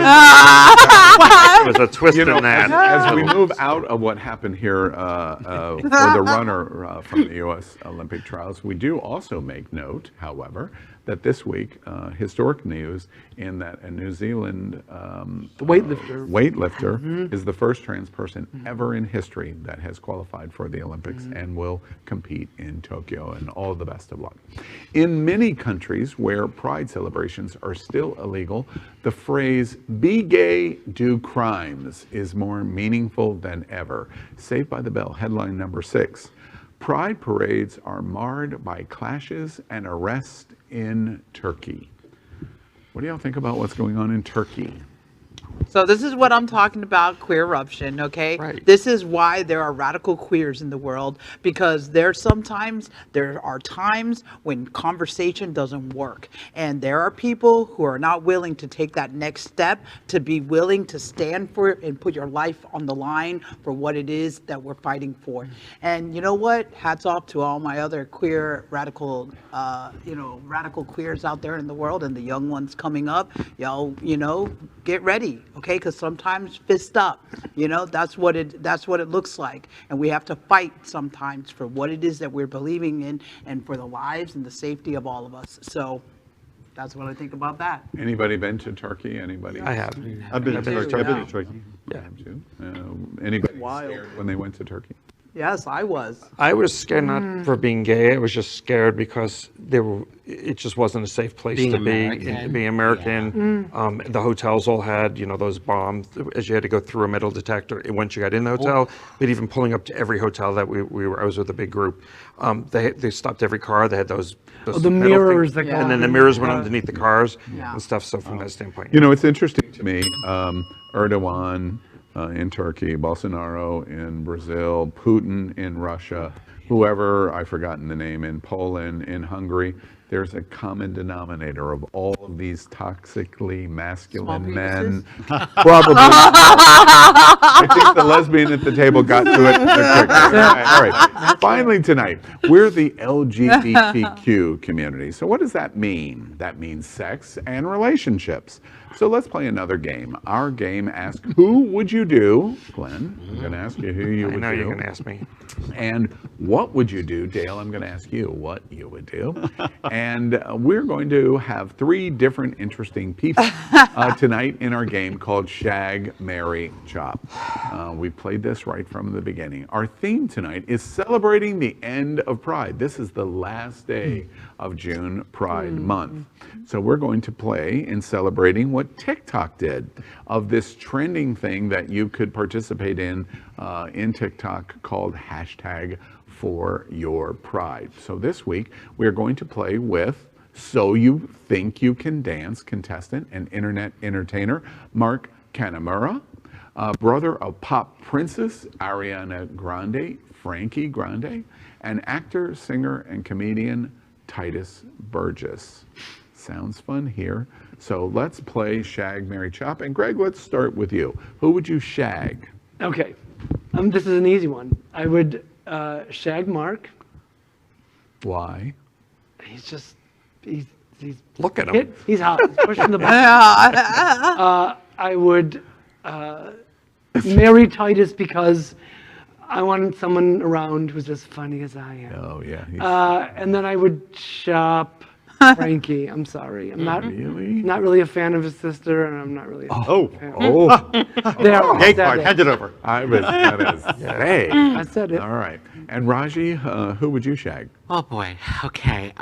Speaker 3: It was a twist in that.
Speaker 1: As we move out of what happened here for the runner from the U.S. Olympic trials, we do also make note, however, that this week, historic news in that a New Zealand
Speaker 9: the weightlifter
Speaker 1: is the first trans person ever in history that has qualified for the Olympics and will compete in Tokyo, and all the best of luck. In many countries where pride celebrations are still illegal, the phrase "be gay, do crimes" is more meaningful than ever. Saved by the Bell, headline number 6. Pride parades are marred by clashes and arrests in Turkey. What do y'all think about what's going on in Turkey?
Speaker 2: So this is what I'm talking about, queer eruption, okay?
Speaker 3: Right.
Speaker 2: This is why there are radical queers in the world, because there are times when conversation doesn't work. And there are people who are not willing to take that next step, to be willing to stand for it and put your life on the line for what it is that we're fighting for. And you know what? Hats off to all my other queer, radical queers out there in the world, and the young ones coming up. Y'all, get ready. Okay, because sometimes fist up, that's what it looks like, and we have to fight sometimes for what it is that we're believing in, and for the lives and the safety of all of us. So that's what I think about that.
Speaker 1: Anybody been to Turkey? Anybody?
Speaker 3: I have.
Speaker 4: I've been to Turkey.
Speaker 1: Yeah. Anybody scared when they went to Turkey?
Speaker 2: Yes, I was.
Speaker 3: I was scared not for being gay. I was just scared because it just wasn't a safe place to be American.
Speaker 2: Yeah.
Speaker 3: The hotels all had, those bombs, as you had to go through a metal detector once you got in the hotel. But even pulling up to every hotel that I was with a big group, they stopped every car. They had those
Speaker 9: the mirrors that go
Speaker 3: and then the mirrors went underneath the cars and stuff. So from that standpoint,
Speaker 1: it's interesting to me. Erdogan in Turkey, Bolsonaro in Brazil, Putin in Russia, whoever, I've forgotten the name, in Poland, in Hungary. There's a common denominator of all of these toxically masculine men. Probably. I think the lesbian at the table got to it quicker. All right. Finally tonight, we're the LGBTQ community. So what does that mean? That means sex and relationships. So let's play another game. Our game asks, who would you do? Glenn, I'm going to ask you who you would do.
Speaker 3: I know you're going to ask me.
Speaker 1: And what would you do? Dale, I'm going to ask you what you would do. And we're going to have 3 different interesting people tonight in our game called Shag, Marry, Chop. We played this right from the beginning. Our theme tonight is celebrating the end of Pride. This is the last day of June Pride Month. So we're going to play in celebrating what TikTok did, of this trending thing that you could participate in TikTok called #ForYourPride. So this week we're going to play with So You Think You Can Dance contestant and internet entertainer Mark Kanamura, brother of pop princess Ariana Grande, Frankie Grande, and actor, singer, and comedian Titus Burgess. Sounds fun here. So let's play Shag, Marry, Chop. And Greg, let's start with you. Who would you shag?
Speaker 9: Okay. This is an easy one. I would shag Mark.
Speaker 1: Why?
Speaker 9: He's
Speaker 3: look at him.
Speaker 9: He's hot. He's pushing the button. I would marry Titus because I wanted someone around who's as funny as I am.
Speaker 1: Oh yeah.
Speaker 9: And then I would chop Frankie. I'm sorry. I'm not
Speaker 1: Really?
Speaker 9: not really a fan of his sister, and I'm not really.
Speaker 1: Oh,
Speaker 4: Gay card, hand it over.
Speaker 1: I was gonna say.
Speaker 9: I said it.
Speaker 1: All right. And Rajee, who would you shag?
Speaker 5: Oh boy. Okay.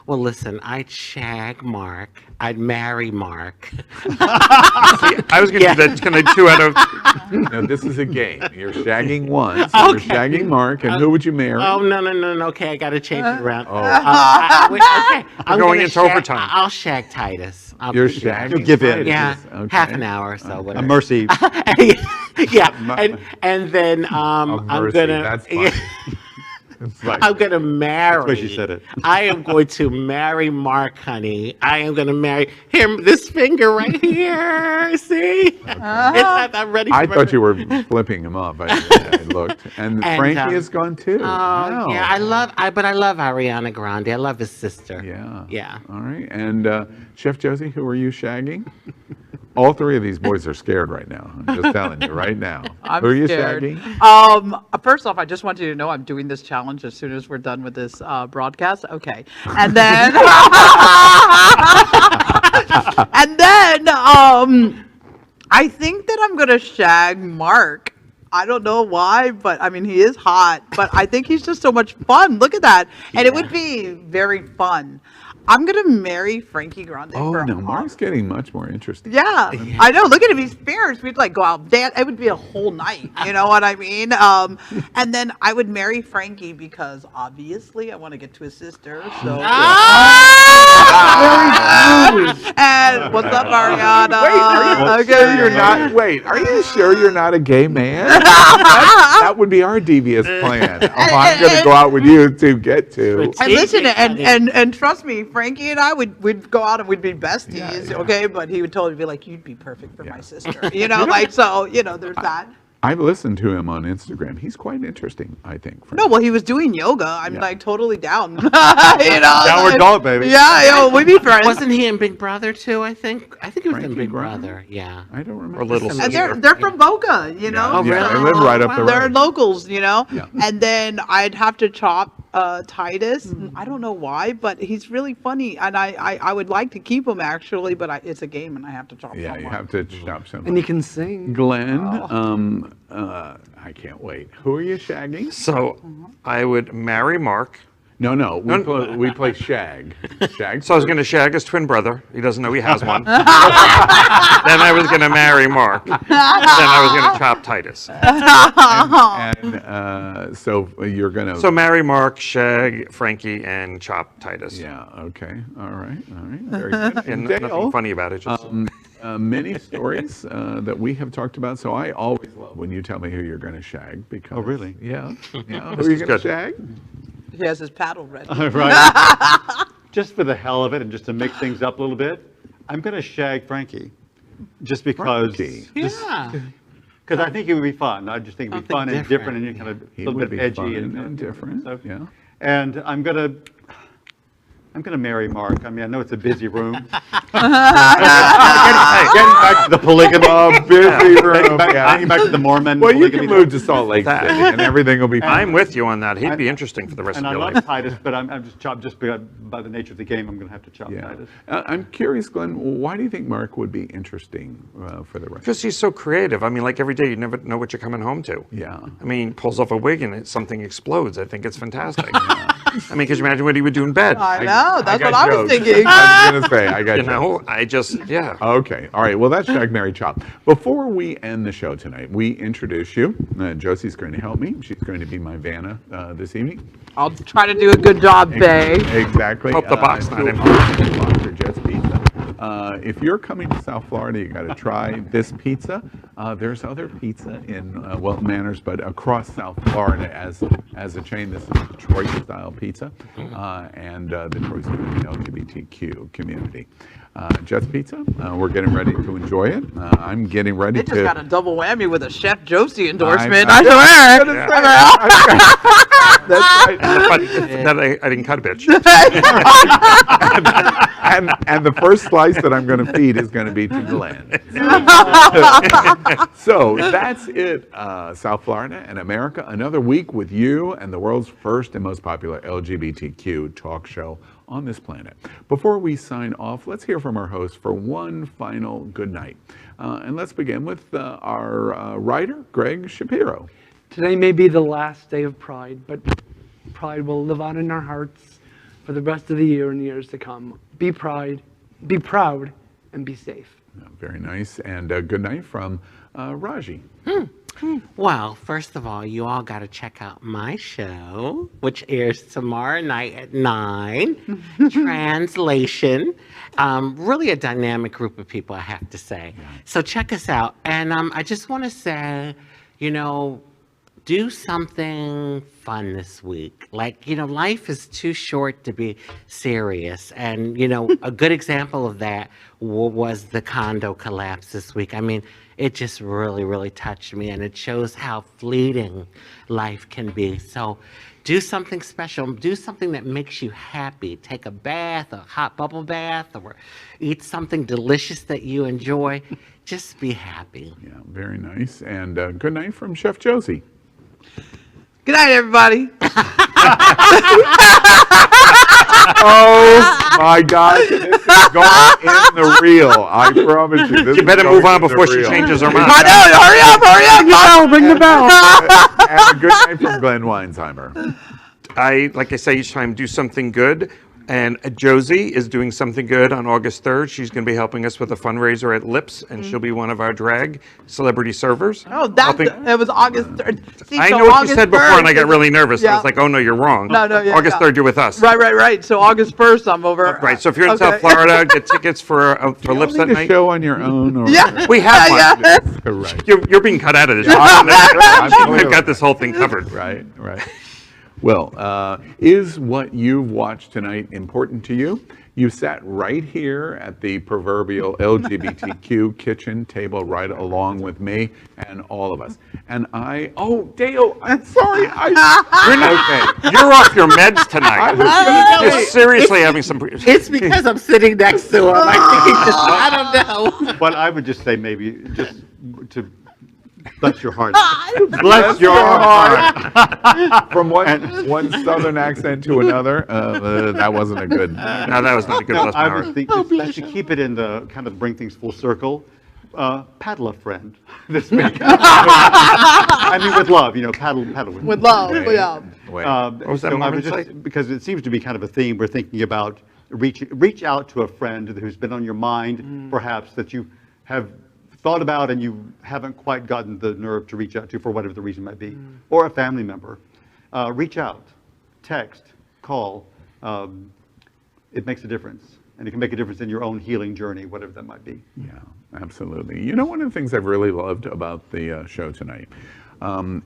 Speaker 5: Well, listen, I'd shag Mark. I'd marry Mark.
Speaker 3: I was going to do that kind of 2 out of.
Speaker 1: No, this is a game. You're shagging one. So you're shagging Mark, and who would you marry?
Speaker 5: Oh no. Okay, I got to change it around.
Speaker 1: Oh.
Speaker 5: Okay, I'm
Speaker 3: going
Speaker 5: gonna
Speaker 3: into
Speaker 5: shag-
Speaker 3: overtime.
Speaker 5: I'll shag Titus.
Speaker 1: You're shagging.
Speaker 4: You'll give in.
Speaker 1: Titus.
Speaker 5: Yeah,
Speaker 1: Okay.
Speaker 5: half an hour or so.
Speaker 4: A
Speaker 5: Whatever.
Speaker 4: mercy.
Speaker 5: Yeah, and then
Speaker 1: A
Speaker 5: I'm
Speaker 1: mercy,
Speaker 5: gonna.
Speaker 1: That's fine. It's like,
Speaker 5: I'm gonna marry.
Speaker 4: That's why she said it.
Speaker 5: I am going to marry Mark, honey. I am gonna marry him. This finger right here. See? It's not, I'm ready.
Speaker 1: I
Speaker 5: for
Speaker 1: thought you were flipping him off. I looked, and Frankie is gone too.
Speaker 5: Oh
Speaker 1: Wow.
Speaker 5: yeah, I love Ariana Grande. I love his sister.
Speaker 1: Yeah.
Speaker 5: Yeah.
Speaker 1: All right. And Chef Josie, who are you shagging? All 3 of these boys are scared right now. I'm just telling you right now.
Speaker 2: I'm
Speaker 1: who are you
Speaker 2: scared.
Speaker 1: shagging?
Speaker 2: First off, I just want you to know I'm doing this challenge as soon as we're done with this broadcast. Okay. And then, I think that I'm going to shag Mark. I don't know why, but I mean, he is hot, but I think he's just so much fun. Look at that. And it would be very fun. I'm going to marry Frankie Grande.
Speaker 1: Oh,
Speaker 2: for
Speaker 1: no, Mark's getting much more interesting.
Speaker 2: Yeah, I know. Look at him. He's fierce. We'd like go out dance. It would be a whole night. You know what I mean? And then I would marry Frankie because obviously I want to get to his sister. So. And what's up, Ariana?
Speaker 1: Wait, are you sure you're not a gay man? That would be our devious plan. I'm going to go out with you to get to.
Speaker 2: And listen, and trust me, Frankie and I we'd go out and we'd be besties, okay? But he would totally be like, "You'd be perfect for my sister," you know, like so. You know, there's that.
Speaker 1: I've listened to him on Instagram. He's quite interesting, I think.
Speaker 2: No, well, he was doing yoga. I'm like totally down. You know,
Speaker 4: Downward dog, baby.
Speaker 2: Yeah, we'd be friends.
Speaker 5: Wasn't he in Big Brother too? I think he was in
Speaker 1: Frankie
Speaker 5: Big
Speaker 1: Grande?
Speaker 5: Brother. Yeah.
Speaker 1: I don't remember.
Speaker 3: Or Little
Speaker 2: And
Speaker 3: Sister.
Speaker 2: they're from Boca, you know.
Speaker 5: Oh,
Speaker 1: Yeah,
Speaker 5: really?
Speaker 1: they live right up the
Speaker 2: They're
Speaker 1: road.
Speaker 2: locals, you know.
Speaker 1: Yeah.
Speaker 2: And then I'd have to chop Titus. I don't know why, but he's really funny, and I would like to keep him actually, but it's a game, and I have to chop.
Speaker 1: Yeah, you
Speaker 2: someone.
Speaker 1: have to chop something.
Speaker 9: And he can sing.
Speaker 1: Glenn, I can't wait. Who are you shagging?
Speaker 3: So I would marry Mark.
Speaker 1: No, we play shag. Shag.
Speaker 3: So I was going to shag his twin brother. He doesn't know he has one. Then I was going to marry Mark. Then I was going to chop Titus.
Speaker 1: And so you're going to.
Speaker 3: So marry Mark, shag Frankie, and chop Titus.
Speaker 1: Yeah. Okay. All right. Very good.
Speaker 3: And
Speaker 1: Dale,
Speaker 3: nothing funny about it. Just
Speaker 1: many stories that we have talked about. So I always love when you tell me who you're going to shag because.
Speaker 4: Oh, really?
Speaker 1: Yeah. Who
Speaker 3: This
Speaker 1: are you
Speaker 3: is
Speaker 1: going to
Speaker 3: good.
Speaker 1: shag?
Speaker 2: He has his paddle ready.
Speaker 4: Right. Just for the hell of it and just to mix things up a little bit, I'm going to shag Frankie. Just because.
Speaker 1: Frankie.
Speaker 5: Yeah.
Speaker 4: Because I think it would be fun. I just think it would be fun and different and kind of a
Speaker 1: He
Speaker 4: little
Speaker 1: would
Speaker 4: bit
Speaker 1: be
Speaker 4: edgy
Speaker 1: fun
Speaker 4: and
Speaker 1: and different.
Speaker 4: stuff.
Speaker 1: Yeah.
Speaker 4: And I'm gonna marry Mark. I mean, I know it's a busy room. Getting back to the polygamy.
Speaker 1: Busy room.
Speaker 4: Getting back to the Mormon.
Speaker 1: Well, you
Speaker 4: polygamy
Speaker 1: can move to Salt Lake City and everything will be fine.
Speaker 3: I'm with you on that. He'd be interesting for the rest
Speaker 4: And
Speaker 3: of
Speaker 4: I
Speaker 3: your
Speaker 4: love
Speaker 3: life.
Speaker 4: Titus, but I'm just chopped just by the nature of the game. I'm going to have to chop
Speaker 1: Yeah.
Speaker 4: Titus.
Speaker 1: I'm curious, Glenn, why do you think Mark would be interesting for the rest?
Speaker 3: Because he's so creative. I mean, like every day, you never know what you're coming home to.
Speaker 1: Yeah.
Speaker 3: I mean, pulls off a wig and something explodes. I think it's fantastic. I mean, could you imagine what he would do in bed?
Speaker 2: I know. That's
Speaker 1: got
Speaker 2: what I was
Speaker 1: jokes.
Speaker 2: thinking.
Speaker 1: I was going to say, I got
Speaker 3: You
Speaker 1: jokes.
Speaker 3: know, I just, yeah.
Speaker 1: Okay. All right. Well, that's Shag, Marry, Chop. Before we end the show tonight, we introduce you. Josie's going to help me. She's going to be my Vanna this evening.
Speaker 2: I'll try to do a good job, babe.
Speaker 1: Exactly.
Speaker 3: Hope the box not empty.
Speaker 1: Boxer Jets Pizza. If you're coming to South Florida, you got to try this pizza. There's other pizza in Manners, but across South Florida as a chain. This is Detroit-style pizza, and Detroit's LGBTQ community. Jets Pizza. We're getting ready to enjoy it. I'm getting ready
Speaker 2: They
Speaker 1: to.
Speaker 2: just got a double whammy with a Chef Josie endorsement.
Speaker 1: I
Speaker 2: I swear.
Speaker 1: That's right.
Speaker 3: That I didn't cut a bitch.
Speaker 1: and the first slice that I'm going to feed is going to be to Glen. So that's it, South Florida and America. Another week with you and the world's first and most popular LGBTQ talk show on this planet. Before we sign off, let's hear from our host for one final good night. And let's begin with our writer, Gregg Shapiro.
Speaker 9: Today may be the last day of Pride, but Pride will live on in our hearts for the rest of the year and years to come. Be proud, and be safe.
Speaker 1: Very nice. And good night from Rajee.
Speaker 5: Well, first of all, you all got to check out my show, which airs tomorrow night at 9. Translation. Really a dynamic group of people, I have to say. So check us out. And I just want to say, you know, do something fun this week. Like, you know, life is too short to be serious. And, you know, a good example of that was the condo collapse this week. I mean, it just really, really touched me, and it shows how fleeting life can be. So do something special. Do something that makes you happy. Take a bath, a hot bubble bath, or eat something delicious that you enjoy. Just be happy.
Speaker 1: Yeah, very nice. And good night from Chef Josie.
Speaker 2: Good night, everybody.
Speaker 1: Oh my God, this is going in the reel. I promise you. This
Speaker 3: You better
Speaker 1: is
Speaker 3: move
Speaker 1: going
Speaker 3: on
Speaker 1: in
Speaker 3: before
Speaker 1: the
Speaker 3: she
Speaker 1: reel.
Speaker 3: changes her mind.
Speaker 2: I know, hurry up.
Speaker 9: Ring the bell.
Speaker 1: And good night from Glen Weinzimer.
Speaker 3: Like I say each time, do something good. And Josie is doing something good on August 3rd. She's going to be helping us with a fundraiser at Lips, and she'll be one of our drag celebrity servers.
Speaker 2: Oh, it was August 3rd. See,
Speaker 3: I
Speaker 2: so
Speaker 3: know what
Speaker 2: August
Speaker 3: you said before,
Speaker 2: 1st
Speaker 3: and I got really nervous. I was like, oh, no, you're wrong.
Speaker 2: No, yeah,
Speaker 3: August 3rd, you're with us.
Speaker 2: Right. So August 1st, I'm over.
Speaker 3: Right, so if you're in South Florida, get tickets for Lips that
Speaker 1: Need a
Speaker 3: night.
Speaker 1: show on your own? Or
Speaker 2: Yeah.
Speaker 3: We have one.
Speaker 2: Yeah.
Speaker 1: Correct.
Speaker 3: You're being cut out of this. We've got this whole thing covered.
Speaker 1: Right. Well, is what you've watched tonight important to you? You sat right here at the proverbial LGBTQ kitchen table right along with me and all of us. And Dale, I'm sorry.
Speaker 3: You're not okay. You're off your meds tonight. You're seriously having some.
Speaker 5: It's because I'm sitting next to him. I don't know.
Speaker 4: But I would just say maybe just to bless your heart.
Speaker 1: Bless your heart. From one southern accent to another, that wasn't a good.
Speaker 3: No, that was not a good bless my
Speaker 4: I
Speaker 3: heart.
Speaker 4: would think just to keep it in the kind of bring things full circle. Paddle a friend this week. I mean, with love, you know, paddle
Speaker 2: With love, yeah.
Speaker 3: What was that Mormon site?
Speaker 4: Because it seems to be kind of a theme we're thinking about. Reach out to a friend who's been on your mind, perhaps that you have thought about and you haven't quite gotten the nerve to reach out to for whatever the reason might be, or a family member. Reach out, text, call. It makes a difference. And it can make a difference in your own healing journey, whatever that might be.
Speaker 1: Yeah, absolutely. You know, one of the things I've really loved about the show tonight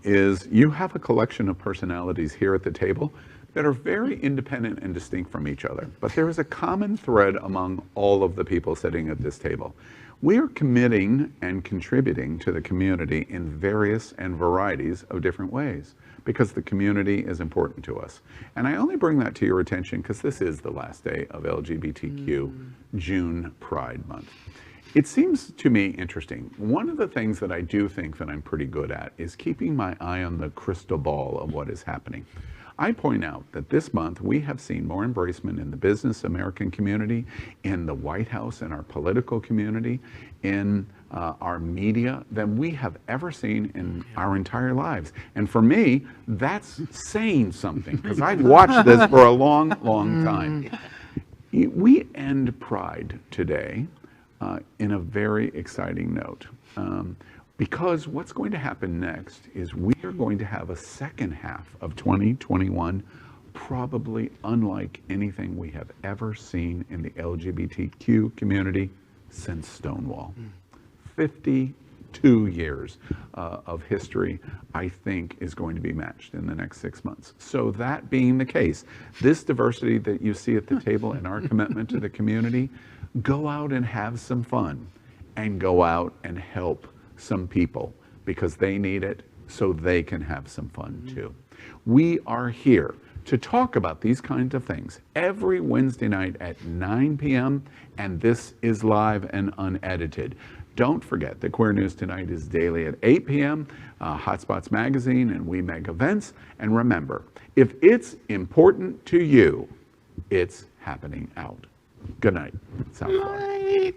Speaker 1: is you have a collection of personalities here at the table that are very independent and distinct from each other. But there is a common thread among all of the people sitting at this table. We are committing and contributing to the community in various and varieties of different ways because the community is important to us. And I only bring that to your attention because this is the last day of LGBTQ June Pride Month. It seems to me interesting. One of the things that I do think that I'm pretty good at is keeping my eye on the crystal ball of what is happening. I point out that this month we have seen more embracement in the business American community, in the White House, in our political community, in our media than we have ever seen in our entire lives. And for me, that's saying something because I've watched this for a long, long time. We end Pride today in a very exciting note. Because what's going to happen next is we are going to have a second half of 2021 probably unlike anything we have ever seen in the LGBTQ community since Stonewall. 52 years of history, I think, is going to be matched in the next 6 months. So that being the case, this diversity that you see at the table and our commitment to the community, go out and have some fun and go out and help some people because they need it so they can have some fun too. We are here to talk about these kinds of things every Wednesday night at 9 p.m. and this is live and unedited. Don't forget that Queer News Tonight is daily at 8 p.m., Hotspots Magazine and We Make Events. And remember, if it's important to you, it's happening out. Good night, South Florida.